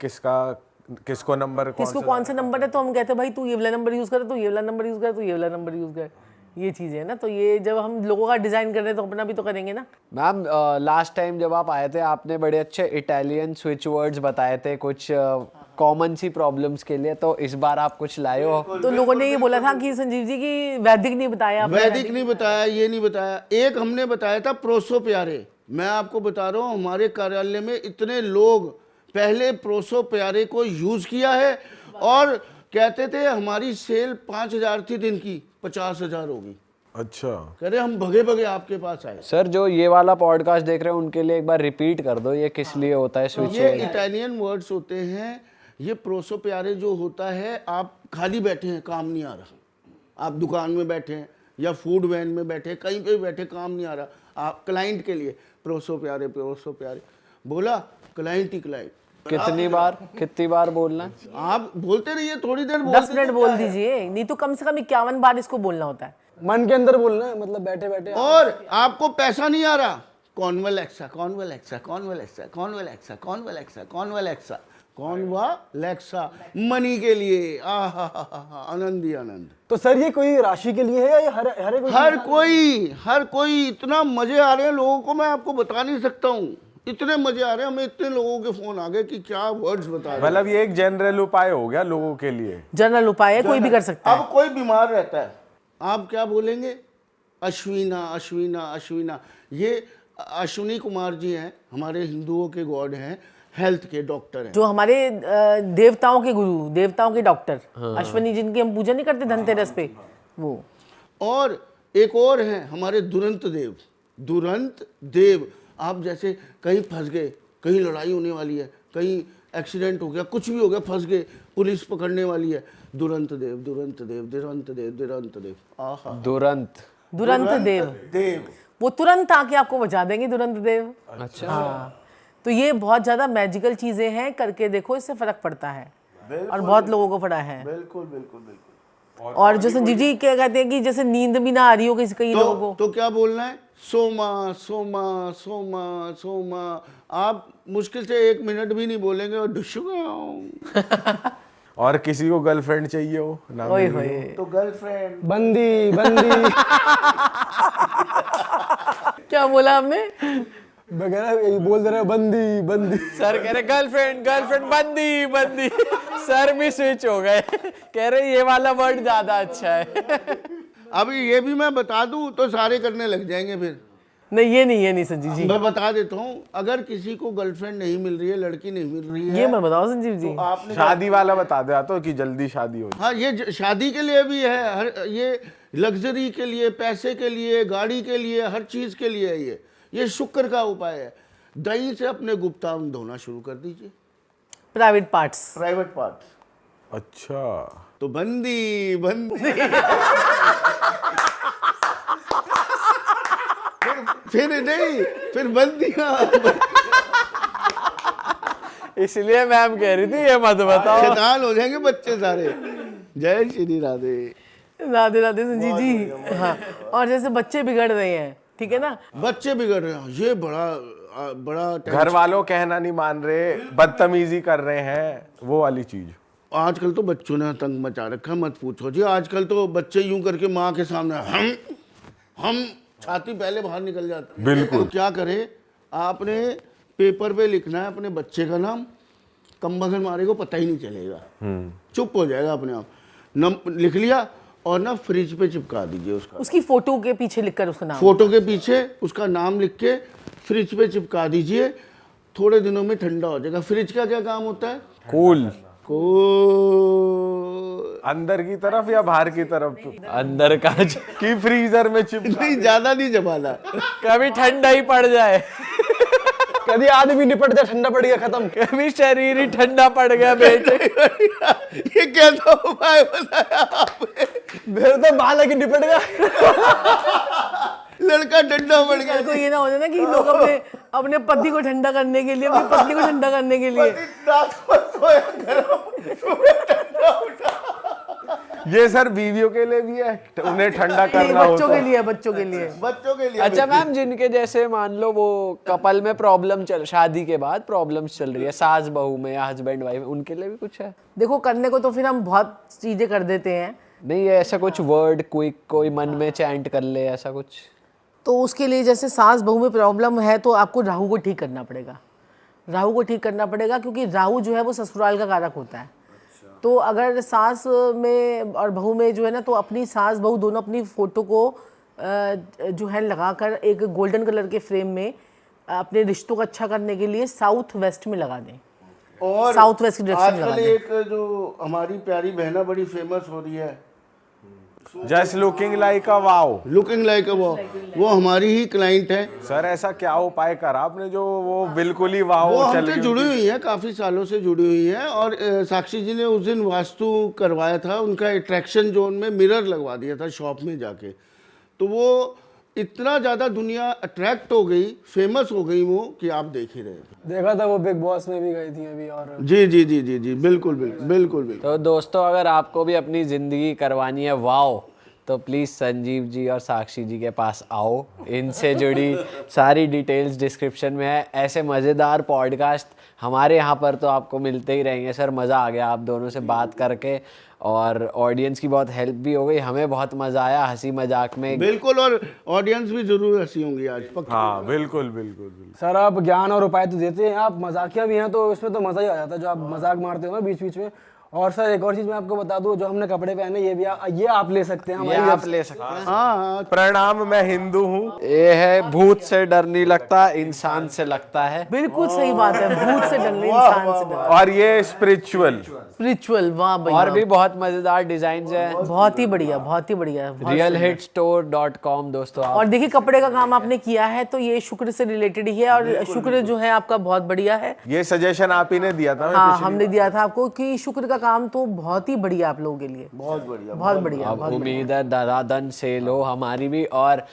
किसको नंबर किसको कौन सा नंबर है, तो हम कहते हैं भाई तू ये वाला नंबर यूज़ कर, तू ये वाला नंबर यूज़ कर, तू ये वाला नंबर यूज़ कर, ये चीज़ है ना। तो ये जब हम लोगों का डिज़ाइन कर रहे हैं तो अपना भी तो करेंगे ना। मैम लास्ट टाइम जब आप आए थे आपने बड़े अच्छे इटालियन स्विच वर्ड्स बताए थे कुछ कॉमन सी प्रॉब्लम्स के लिए, तो इस बार आप कुछ लाए हो? तो लोगों ने ये बोला था कि संजीव जी की वैदिक नहीं बताया आपने। वैदिक नहीं बताया, ये नहीं बताया। एक हमने बताया था प्रोसो प्यारे। मैं आपको बता रहा हूँ हमारे कार्यालय में इतने लोग पहले प्रोसो प्यारे को यूज़ किया है और कहते थे हमारी सेल 5,000 थी दिन की, 50,000 होगी। अच्छा, कह रहे हम भगे भगे आपके पास आए। सर जो ये वाला पॉडकास्ट देख रहे हैं उनके लिए एक बार रिपीट कर दो, ये किस लिए होता है स्विच ये इटालियन वर्ड्स होते हैं। ये प्रोसो प्यारे जो होता है, आप खाली बैठे हैं, काम नहीं आ रहा, आप दुकान में बैठे हैं या फूड वैन में बैठे, कहीं पे बैठे, काम नहीं आ रहा, आप क्लाइंट के लिए प्रोसो प्यारे बोला, क्लाइंट ही क्लाइंट। कितनी बार बोलना है? आप बोलते रहिए, थोड़ी देर 10 मिनट बोल दीजिए, नहीं तो कम से कम 51 बार इसको बोलना होता है। मन के अंदर बोलना है, मतलब बैठे बैठे। और आपको पैसा नहीं आ रहा, कॉन्वलेक्सा कॉन्वलेक्सा कॉन्वलेक्सा कॉन्वलेक्सा कॉन्वलेक्सा कॉन्वलेक्सा कॉन्वलेक्सा, मनी के लिए। आनंद ही आनंद। तो सर ये कोई राशि के लिए है या ये हर कोई इतना मजे आ रहे हैं लोगों को, मैं आपको बता नहीं सकता हूँ, इतने मजे आ रहे हैं हमें, इतने लोगों के फोन आ गए कि क्या वर्ड्स बता रहे हैं। मतलब ये एक जनरल उपाय हो गया लोगों के लिए, जनरल उपाय है, कोई भी कर सकता है। अब कोई बीमार रहता है, आप क्या बोलेंगे? अश्विना अश्विना अश्विना। ये अश्विनी कुमार जी हैं, हमारे हिंदुओं के गॉड हैं, हेल्थ के डॉक्टर हैं, जो हमारे देवताओं के गुरु, देवताओं के डॉक्टर, अश्विनी जिनकी हम पूजा नहीं करते धनतेरस पे, वो। और एक और हैं हमारे दुरंत देव। आप जैसे कहीं फंस गए, कहीं लड़ाई होने वाली है, कहीं एक्सीडेंट हो गया, कुछ भी हो गया, फंस गए, पुलिस पकड़ने वाली है, दुरंत देव। आहा, दुरंत देव, वो तुरंत आके आपको बचा देंगे, दुरंत देव। अच्छा। हाँ, तो ये बहुत ज्यादा मैजिकल चीजें हैं, करके देखो, इससे फर्क पड़ता है और बहुत लोगों को पड़ा है। बिल्कुल। और जो संजीव जी क्या कहते हैं कि जैसे नींद भी ना आ रही हो कई लोगों को, तो क्या बोलना है? सोमा सोमा सोमा सोमा। आप मुश्किल से 1 मिनट भी नहीं बोलेंगे और डुशुगा। और किसी को गर्लफ्रेंड चाहिए हो ना, ओए होए, तो गर्लफ्रेंड बंदी क्या बोला आपने? वगैरह बोल दे रहे हो, बंदी। सर कह रहे गर्लफ्रेंड बंदी। सर भी स्विच हो गए, कह रहे ये वाला वर्ड ज्यादा अच्छा है। अभी ये भी मैं बता दूं तो सारे करने लग जाएंगे फिर। नहीं ये नहीं संजीव जी, मैं बता देता हूँ, अगर किसी को गर्लफ्रेंड नहीं मिल रही है, लड़की नहीं मिल रही है, ये मैं बताओ संजीव जी, तो आपने शादी वाला बता दे तो कि जल्दी शादी हो जाए। हाँ, ये शादी के लिए भी है, ये लग्जरी के लिए, पैसे के लिए, गाड़ी के लिए, हर चीज के लिए है। ये शुक्र का उपाय है। दही से अपने गुप्तांग धोना शुरू कर दीजिए, प्राइवेट पार्ट्स। अच्छा, तो बंदी फिर बंदियां। इसलिए मैम कह रही थी ये मत बताओ, शैतान हो जाएंगे बच्चे सारे। जय श्री राधे राधे संजीव जी। हाँ, और जैसे बच्चे बिगड़ रहे हैं, ठीक है ना, बच्चे बिगड़ रहे हैं, ये बड़ा घर वालों कहना नहीं मान रहे, बदतमीजी कर रहे हैं, वो वाली चीज। आजकल तो बच्चों ने तंग मचा रखा, मत पूछो जी। आजकल तो बच्चे यूं करके माँ के सामने हम छाती पहले बाहर निकल जाती। बिल्कुल। तो क्या करे, आपने पेपर पे लिखना है अपने बच्चे का नाम, कम बगल मारे को पता ही नहीं चलेगा, चुप हो जाएगा अपने आप। लिख लिया, और ना फ्रिज पे चिपका दीजिए उसका, उसकी फोटो के पीछे लिखकर उसका नाम। फोटो के पीछे उसका नाम लिख के फ्रिज पे चिपका दीजिए। थोड़े दिनों में ठंडा हो जाएगा। फ्रिज का क्या काम होता है? कूल। को अंदर की तरफ या बाहर की तरफ? अंदर का कि फ्रीजर में चिपका? नहीं, ज्यादा नहीं जमाना। कभी ठंडा ही पड़ जाए, कभी आदमी निपट जाए, ठंडा पड़ गया, खत्म। कभी शरीर ही ठंडा पड़ गया बेटे। ये कैसा उपाय बताया आपने? फिर तो बाल की निपट गया। लड़का ठंडा पड़ गया। कल को ये ना हो जाए ना कि लोग अपने पति को ठंडा करने के लिए, अपनी पत्नी को ठंडा करने के लिए। रात को सोया गरम, सुबह ठंडा उठा। ये सर बीवियों के लिए भी है, उन्हें ठंडा ये करना बच्चों होता के है। लिए, बच्चों के लिए। बच्चों के लिए। अच्छा मैम, जिनके जैसे मान लो वो कपल में प्रॉब्लम चल, शादी के बाद प्रॉब्लम्स चल रही है सास बहू में या हस्बैंड वाइफ में, उनके लिए भी कुछ है? देखो, करने को तो फिर हम बहुत चीजें कर देते हैं, नहीं, ये ऐसा कुछ वर्ड कोई मन में चैंट कर ले, ऐसा कुछ? तो उसके लिए जैसे सास बहू में प्रॉब्लम है तो आपको राहु को ठीक करना पड़ेगा। राहु को ठीक करना पड़ेगा क्योंकि राहु जो है वो ससुराल का कारक होता है। तो अगर सास में और बहू में जो है ना, तो अपनी सास बहू दोनों अपनी फोटो को जो है लगाकर एक गोल्डन कलर के फ्रेम में अपने रिश्तों को अच्छा करने के लिए साउथ वेस्ट में लगा दें। और साउथ वेस्ट की डायरेक्शन में लगा आजकल दें। एक जो हमारी प्यारी बहना बड़ी फेमस हो रही है, just looking like a wow, looking like वो हमारी ही क्लाइंट है। सर ऐसा क्या उपाय करा आपने जो वो बिल्कुल ही वाओ वो चल हमसे गई? जुड़ी हुई है, काफी सालों से जुड़ी हुई है। और साक्षी जी ने उस दिन वास्तु करवाया था, उनका अट्रैक्शन जोन में मिरर लगवा दिया था शॉप में जाके। तो वो इतना ज्यादा दुनिया अट्रैक्ट हो गई, फेमस हो गई वो, कि आप देख ही रहे थे। देखा था वो बिग बॉस में भी गई थी अभी। और जी जी जी जी जी, बिल्कुल बिल्कुल बिल्कुल बिल्कुल। तो दोस्तों, अगर आपको भी अपनी ज़िंदगी करवानी है वाओ, तो प्लीज़ संजीव जी और साक्षी जी के पास आओ। इनसे जुड़ी सारी डिटेल्स डिस्क्रिप्शन में है। ऐसे मज़ेदार पॉडकास्ट हमारे यहाँ पर तो आपको मिलते ही रहेंगे। सर मज़ा आ गया आप दोनों से बात करके, और ऑडियंस की बहुत हेल्प भी हो गई, हमें बहुत मज़ा आया हंसी मजाक में। बिल्कुल, और ऑडियंस भी जरूर हंसी होंगी आज, पक्का। हाँ बिल्कुल बिल्कुल बिल्कुल। सर आप ज्ञान और उपाय तो देते हैं, आप मजाकिया भी हैं, तो इसमें तो मजा ही आ जाता है जो आप मजाक मारते हो ना बीच बीच में। और सर एक और चीज मैं आपको बता दूं, जो हमने कपड़े पहने ये आप ले सकते हैं ये हमारी आप ले सकते हैं। हाँ, प्रणाम, मैं हिंदू हूँ। ये है भूत से डर नहीं लगता, इंसान से लगता है। बिल्कुल सही बात है, भूत से डरने, इंसान से डरना। और ये स्पिरिचुअल। स्पिरिचुअल, वाह भैया, और भी बहुत मज़ेदार डिज़ाइन है। बहुत ही बढ़िया, बहुत ही बढ़िया। realhitstore.com दोस्तों आप। और देखिए, कपड़े का काम आपने किया है तो ये शुक्र से रिलेटेड ही है, और शुक्र जो है आपका बहुत बढ़िया है। ये सजेशन आप ही ने दिया था। हाँ, हमने दिया था आपको कि शुक्र का काम तो बहुत ही बढ़िया आप लोगों के लिए, बहुत बढ़िया। बहुत बढ़िया। अब उम्मीद है धड़ाधन सेल हो हमारी भी। और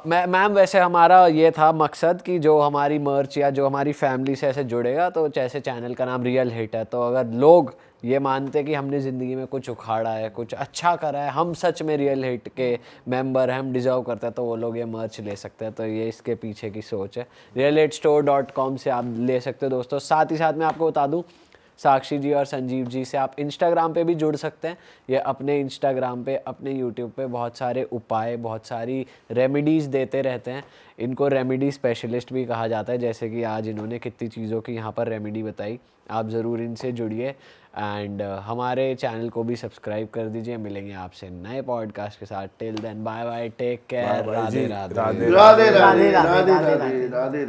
मैम वैसे हमारा ये था मकसद कि जो हमारी मर्च या जो हमारी फैमिली से ऐसे जुड़ेगा, तो जैसे चैनल का नाम रियल हिट है, तो अगर लोग ये मानते कि हमने ज़िंदगी में कुछ उखाड़ा है, कुछ अच्छा करा है, हम सच में रियल हिट के मेंबर हैं, हम डिज़र्व करते हैं, तो वो लोग ये मर्च ले सकते हैं। तो ये इसके पीछे की सोच है। realhitstore.com से आप ले सकते हो दोस्तों। साथ ही साथ मैं आपको बता दूँ, साक्षी जी और संजीव जी से आप इंस्टाग्राम पे भी जुड़ सकते हैं। ये अपने इंस्टाग्राम पे, अपने यूट्यूब पे बहुत सारे उपाय, बहुत सारी रेमेडीज़ देते रहते हैं। इनको रेमेडी स्पेशलिस्ट भी कहा जाता है, जैसे कि आज इन्होंने कितनी चीज़ों की यहाँ पर रेमेडी बताई। आप ज़रूर इनसे जुड़िए एंड हमारे चैनल को भी सब्सक्राइब कर दीजिए। मिलेंगे आपसे नए पॉडकास्ट के साथ। Till then bye bye, take care, Radhe Radhe. Radhe Radhe Radhe Radhe Radhe Radhe.